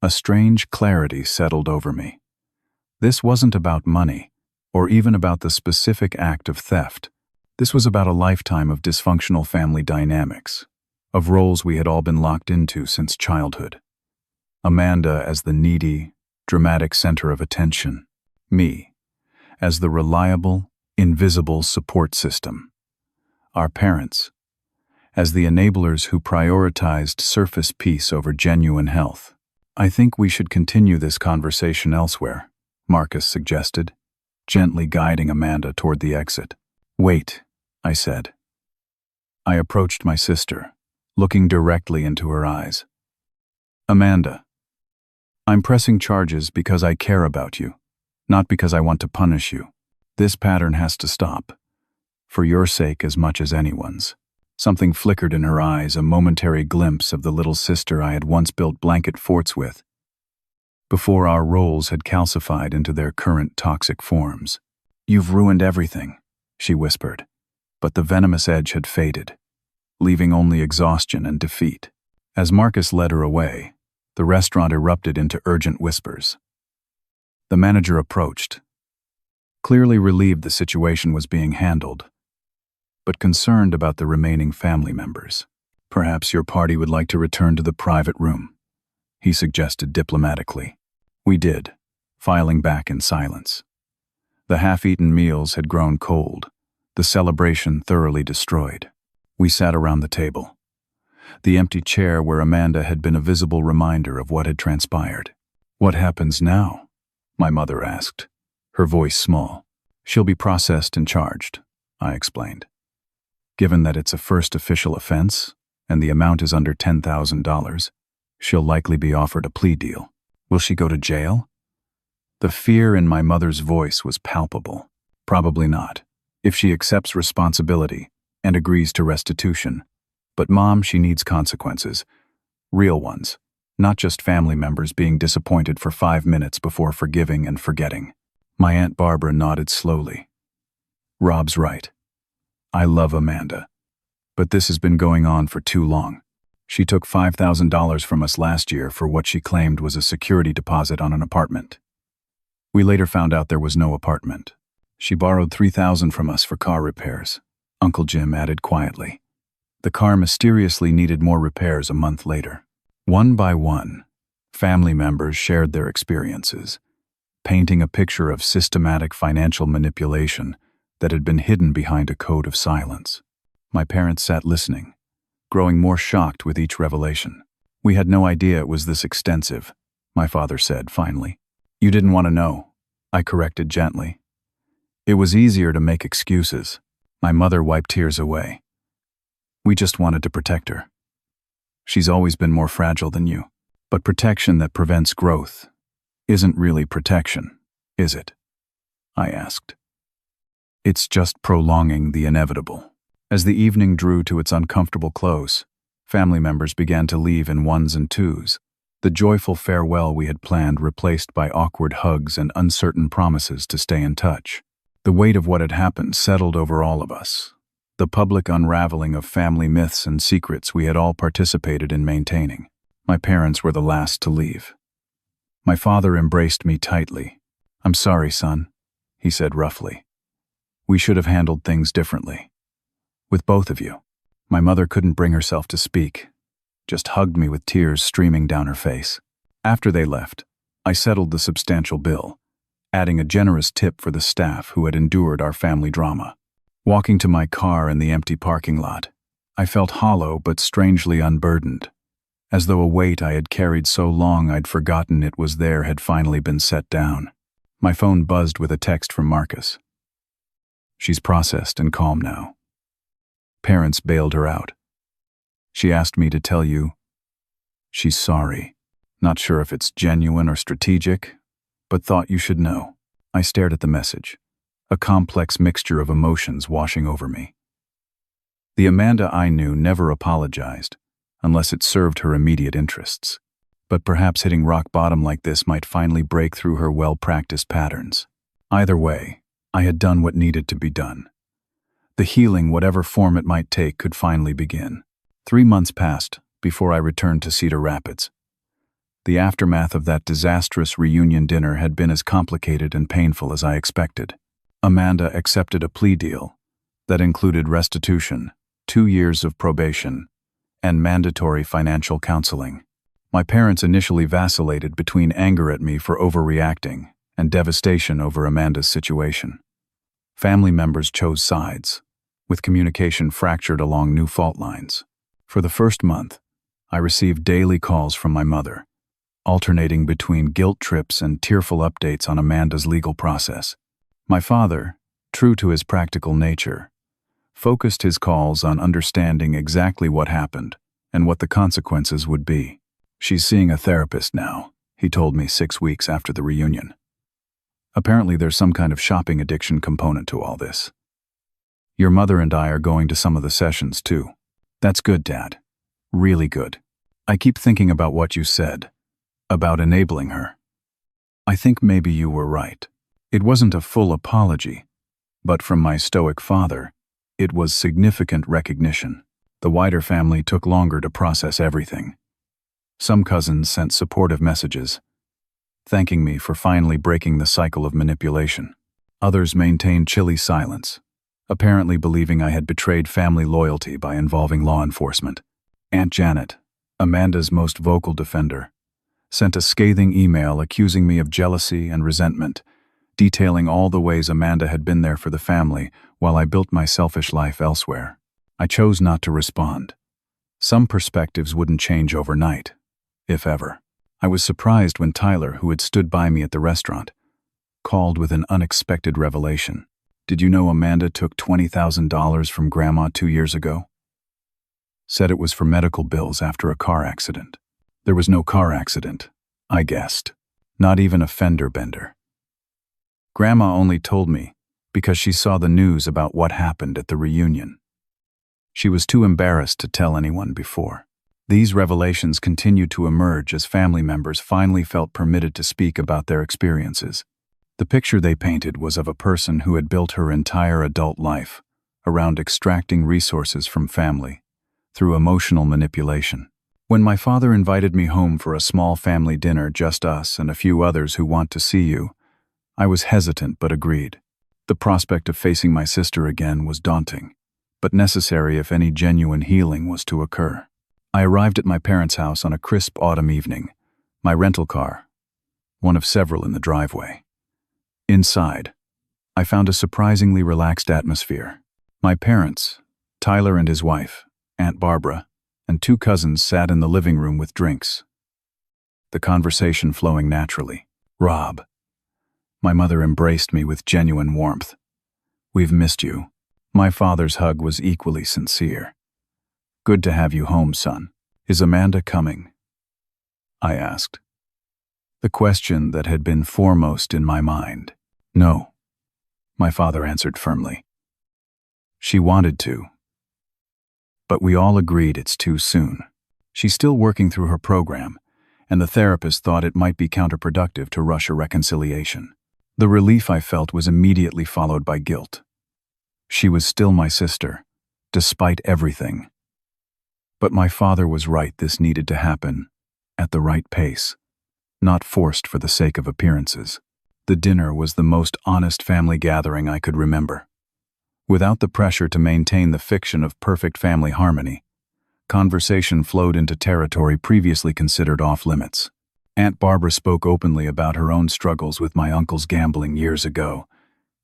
A: a strange clarity settled over me. This wasn't about money, or even about the specific act of theft. This was about a lifetime of dysfunctional family dynamics, of roles we had all been locked into since childhood. Amanda as the needy, dramatic center of attention. Me as the reliable, invisible support system. Our parents as the enablers who prioritized surface peace over genuine health. "I think we should continue this conversation elsewhere," Marcus suggested, gently guiding Amanda toward the exit. "Wait," I said. I approached my sister, looking directly into her eyes. "Amanda, I'm pressing charges because I care about you, not because I want to punish you. This pattern has to stop, for your sake as much as anyone's." Something flickered in her eyes, a momentary glimpse of the little sister I had once built blanket forts with, before our roles had calcified into their current toxic forms. "You've ruined everything," she whispered, but the venomous edge had faded, leaving only exhaustion and defeat. As Marcus led her away, the restaurant erupted into urgent whispers. The manager approached, clearly relieved the situation was being handled, but concerned about the remaining family members. "Perhaps your party would like to return to the private room," he suggested diplomatically. We did, filing back in silence. The half-eaten meals had grown cold, the celebration thoroughly destroyed. We sat around the table, the empty chair where Amanda had been a visible reminder of what had transpired. "What happens now?" my mother asked, her voice small. "She'll be processed and charged," I explained. "Given that it's a first official offense, and the amount is under $10,000, she'll likely be offered a plea deal." "Will she go to jail?" The fear in my mother's voice was palpable. "Probably not, if she accepts responsibility and agrees to restitution. But Mom, she needs consequences. Real ones, not just family members being disappointed for 5 minutes before forgiving and forgetting." My Aunt Barbara nodded slowly. "Rob's right. I love Amanda, but this has been going on for too long. She took $5,000 from us last year for what she claimed was a security deposit on an apartment. We later found out there was no apartment. She borrowed $3,000 from us for car repairs," Uncle Jim added quietly. The car mysteriously needed more repairs a month later. One by one, family members shared their experiences, painting a picture of systematic financial manipulation that had been hidden behind a code of silence. My parents sat listening, growing more shocked with each revelation. "We had no idea it was this extensive," my father said finally. "You didn't want to know," I corrected gently. "It was easier to make excuses." My mother wiped tears away. "We just wanted to protect her. She's always been more fragile than you. But protection that prevents growth isn't really protection, is it?" I asked. "It's just prolonging the inevitable." As the evening drew to its uncomfortable close, family members began to leave in ones and twos, the joyful farewell we had planned replaced by awkward hugs and uncertain promises to stay in touch. The weight of what had happened settled over all of us, the public unraveling of family myths and secrets we had all participated in maintaining. My parents were the last to leave. My father embraced me tightly. "I'm sorry, son," he said roughly. "We should have handled things differently. With both of you." My mother couldn't bring herself to speak, just hugged me with tears streaming down her face. After they left, I settled the substantial bill, adding a generous tip for the staff who had endured our family drama. Walking to my car in the empty parking lot, I felt hollow but strangely unburdened, as though a weight I had carried so long I'd forgotten it was there had finally been set down. My phone buzzed with a text from Marcus. "She's processed and calm now. Parents bailed her out. She asked me to tell you she's sorry. Not sure if it's genuine or strategic, but thought you should know." I stared at the message, a complex mixture of emotions washing over me. The Amanda I knew never apologized, unless it served her immediate interests. But perhaps hitting rock bottom like this might finally break through her well-practiced patterns. Either way, I had done what needed to be done. The healing, whatever form it might take, could finally begin. 3 months passed before I returned to Cedar Rapids. The aftermath of that disastrous reunion dinner had been as complicated and painful as I expected. Amanda accepted a plea deal that included restitution, 2 years of probation, and mandatory financial counseling. My parents initially vacillated between anger at me for overreacting and devastation over Amanda's situation. Family members chose sides, with communication fractured along new fault lines. For the first month, I received daily calls from my mother, alternating between guilt trips and tearful updates on Amanda's legal process. My father, true to his practical nature, focused his calls on understanding exactly what happened and what the consequences would be. "She's seeing a therapist now," he told me 6 weeks after the reunion. "Apparently there's some kind of shopping addiction component to all this. Your mother and I are going to some of the sessions too." "That's good, Dad. Really good. I keep thinking about what you said, about enabling her. I think maybe you were right. It wasn't a full apology, But from my stoic father, it was significant recognition. The wider family took longer to process everything. Some cousins sent supportive messages, thanking me for finally breaking the cycle of manipulation. Others maintained chilly silence, apparently believing I had betrayed family loyalty by involving law enforcement. Aunt Janet, Amanda's most vocal defender, sent a scathing email accusing me of jealousy and resentment, detailing all the ways Amanda had been there for the family while I built my selfish life elsewhere. I chose not to respond. Some perspectives wouldn't change overnight, if ever. I was surprised when Tyler, who had stood by me at the restaurant, called with an unexpected revelation. "Did you know Amanda took $20,000 from Grandma 2 years ago?" Said it was for medical bills after a car accident. There was no car accident, I guessed. Not even a fender bender. Grandma only told me because she saw the news about what happened at the reunion. She was too embarrassed to tell anyone before. These revelations continued to emerge as family members finally felt permitted to speak about their experiences. The picture they painted was of a person who had built her entire adult life around extracting resources from family through emotional manipulation. When my father invited me home for a small family dinner, just us and a few others who want to see you, I was hesitant but agreed. The prospect of facing my sister again was daunting, but necessary if any genuine healing was to occur. I arrived at my parents' house on a crisp autumn evening, my rental car, one of several in the driveway. Inside, I found a surprisingly relaxed atmosphere. My parents, Tyler and his wife, Aunt Barbara, and 2 cousins sat in the living room with drinks, the conversation flowing naturally. "Rob." My mother embraced me with genuine warmth. "We've missed you." My father's hug was equally sincere. "Good to have you home, son. Is Amanda coming?" I asked. The question that had been foremost in my mind. "No," my father answered firmly. "She wanted to, but we all agreed it's too soon. She's still working through her program, and the therapist thought it might be counterproductive to rush a reconciliation." The relief I felt was immediately followed by guilt. She was still my sister, despite everything. But my father was right, this needed to happen, at the right pace, not forced for the sake of appearances. The dinner was the most honest family gathering I could remember. Without the pressure to maintain the fiction of perfect family harmony, conversation flowed into territory previously considered off-limits. Aunt Barbara spoke openly about her own struggles with my uncle's gambling years ago,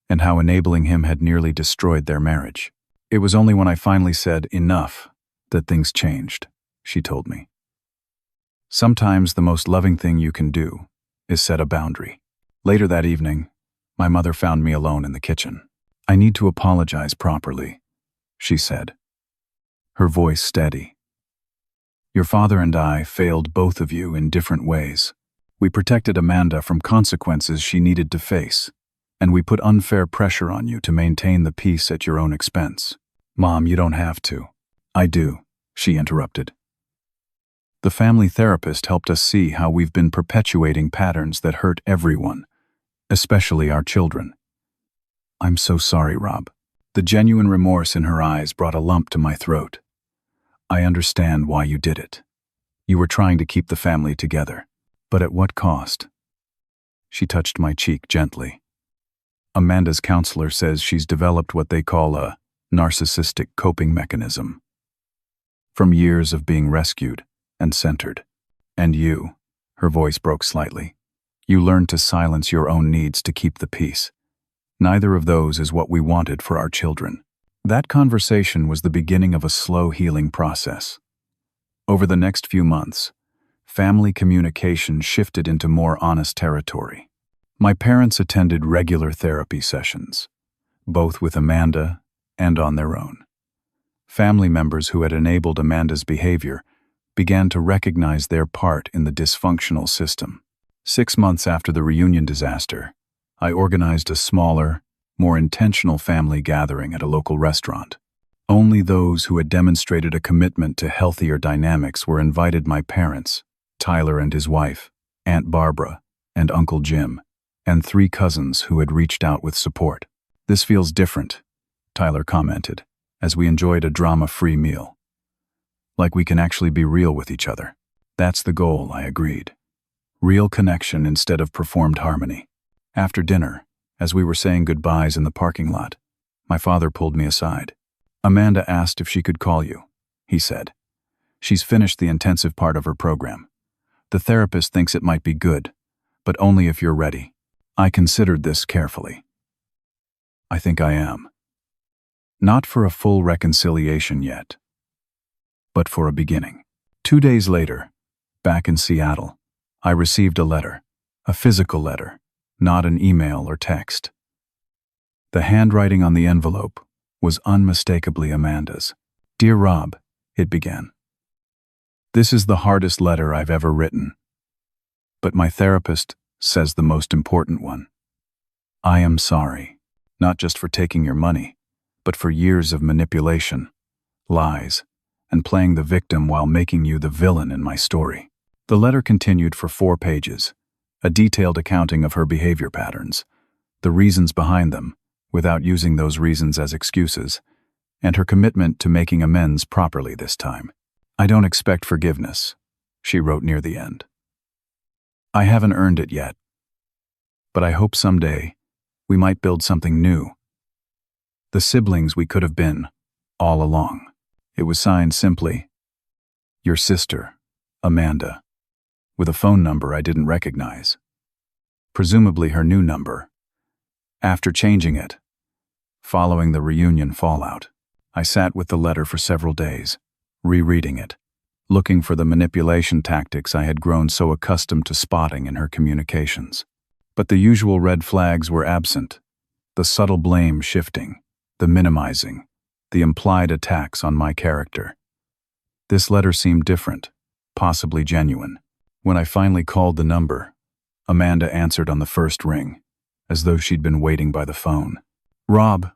A: and how enabling him had nearly destroyed their marriage. "It was only when I finally said enough that things changed," she told me. "Sometimes the most loving thing you can do is set a boundary." Later that evening, my mother found me alone in the kitchen. "I need to apologize properly," she said, her voice steady. "Your father and I failed both of you in different ways. We protected Amanda from consequences she needed to face, and we put unfair pressure on you to maintain the peace at your own expense." "Mom, you don't have to." "I do," she interrupted. "The family therapist helped us see how we've been perpetuating patterns that hurt everyone, especially our children." "I'm so sorry, Rob." The genuine remorse in her eyes brought a lump to my throat. "I understand why you did it. You were trying to keep the family together. But at what cost?" She touched my cheek gently. "Amanda's counselor says she's developed what they call a narcissistic coping mechanism. From years of being rescued and centered. And you," her voice broke slightly, "you learned to silence your own needs to keep the peace. Neither of those is what we wanted for our children." That conversation was the beginning of a slow healing process. Over the next few months, family communication shifted into more honest territory. My parents attended regular therapy sessions, both with Amanda and on their own. Family members who had enabled Amanda's behavior began to recognize their part in the dysfunctional system. 6 months after the reunion disaster, I organized a smaller, more intentional family gathering at a local restaurant. Only those who had demonstrated a commitment to healthier dynamics were invited: my parents, Tyler and his wife, Aunt Barbara, and Uncle Jim, and 3 cousins who had reached out with support. "This feels different," Tyler commented, as we enjoyed a drama-free meal. "Like we can actually be real with each other." "That's the goal," I agreed. Real connection instead of performed harmony. After dinner, as we were saying goodbyes in the parking lot, my father pulled me aside. "Amanda asked if she could call you," he said. "She's finished the intensive part of her program. The therapist thinks it might be good, but only if you're ready." I considered this carefully. I think I am. Not for a full reconciliation yet, but for a beginning. 2 days later, back in Seattle, I received a letter, a physical letter, not an email or text. The handwriting on the envelope was unmistakably Amanda's. "Dear Rob," it began. "This is the hardest letter I've ever written, but my therapist says the most important one. I am sorry, not just for taking your money, but for years of manipulation, lies, and playing the victim while making you the villain in my story." The letter continued for 4 pages, a detailed accounting of her behavior patterns, the reasons behind them, without using those reasons as excuses, and her commitment to making amends properly this time. "I don't expect forgiveness," she wrote near the end. "I haven't earned it yet, but I hope someday we might build something new. The siblings we could have been, all along." It was signed simply, "Your sister, Amanda," with a phone number I didn't recognize. Presumably her new number. After changing it, following the reunion fallout, I sat with the letter for several days, rereading it, looking for the manipulation tactics I had grown so accustomed to spotting in her communications. But the usual red flags were absent, the subtle blame shifting, the minimizing, the implied attacks on my character. This letter seemed different, possibly genuine. When I finally called the number, Amanda answered on the first ring, as though she'd been waiting by the phone. "Rob,"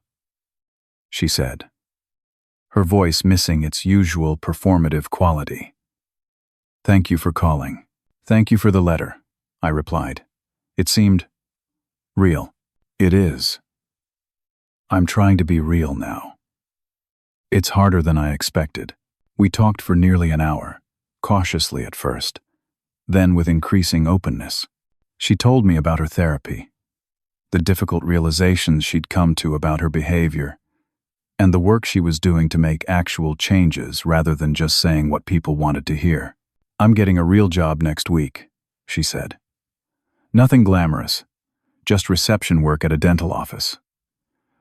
A: she said, her voice missing its usual performative quality. "Thank you for calling." "Thank you for the letter," I replied. It seemed real. It is. I'm trying to be real now. It's harder than I expected. We talked for nearly an hour, cautiously at first, then with increasing openness. She told me about her therapy, the difficult realizations she'd come to about her behavior, and the work she was doing to make actual changes rather than just saying what people wanted to hear. "I'm getting a real job next week," she said. "Nothing glamorous, just reception work at a dental office.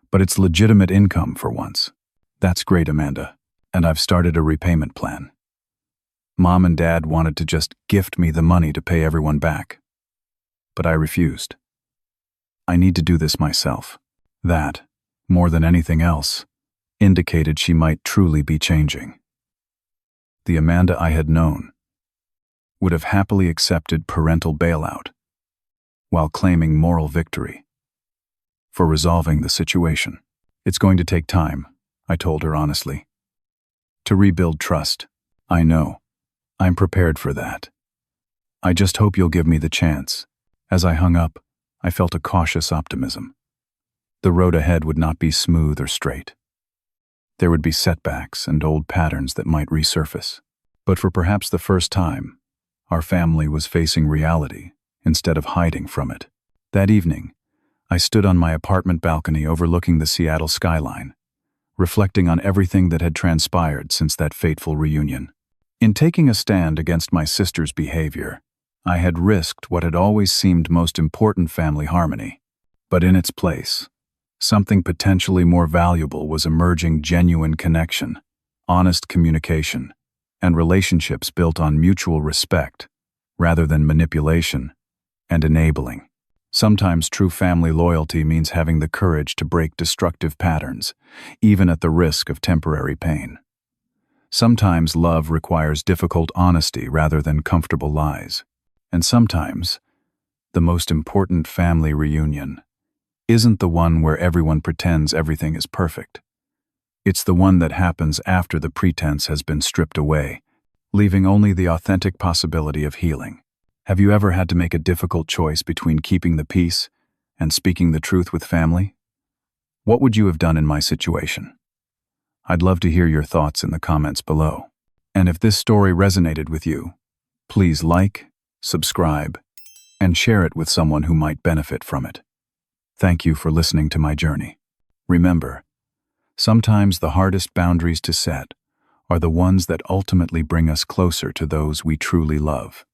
A: But it's legitimate income for once." "That's great, Amanda, and I've started a repayment plan. Mom and Dad wanted to just gift me the money to pay everyone back, but I refused. I need to do this myself." That, more than anything else, indicated she might truly be changing. The Amanda I had known would have happily accepted parental bailout while claiming moral victory for resolving the situation. "It's going to take time," I told her honestly. "To rebuild trust. I know. I'm prepared for that. I just hope you'll give me the chance." As I hung up, I felt a cautious optimism. The road ahead would not be smooth or straight. There would be setbacks and old patterns that might resurface. But for perhaps the first time, our family was facing reality instead of hiding from it. That evening, I stood on my apartment balcony overlooking the Seattle skyline, reflecting on everything that had transpired since that fateful reunion. In taking a stand against my sister's behavior, I had risked what had always seemed most important family harmony. But in its place, something potentially more valuable was emerging: genuine connection, honest communication, and relationships built on mutual respect, rather than manipulation and enabling. Sometimes true family loyalty means having the courage to break destructive patterns, even at the risk of temporary pain. Sometimes love requires difficult honesty rather than comfortable lies. And sometimes, the most important family reunion isn't the one where everyone pretends everything is perfect. It's the one that happens after the pretense has been stripped away, leaving only the authentic possibility of healing. Have you ever had to make a difficult choice between keeping the peace and speaking the truth with family? What would you have done in my situation? I'd love to hear your thoughts in the comments below. And if this story resonated with you, please like, subscribe, and share it with someone who might benefit from it. Thank you for listening to my journey. Remember, sometimes the hardest boundaries to set are the ones that ultimately bring us closer to those we truly love.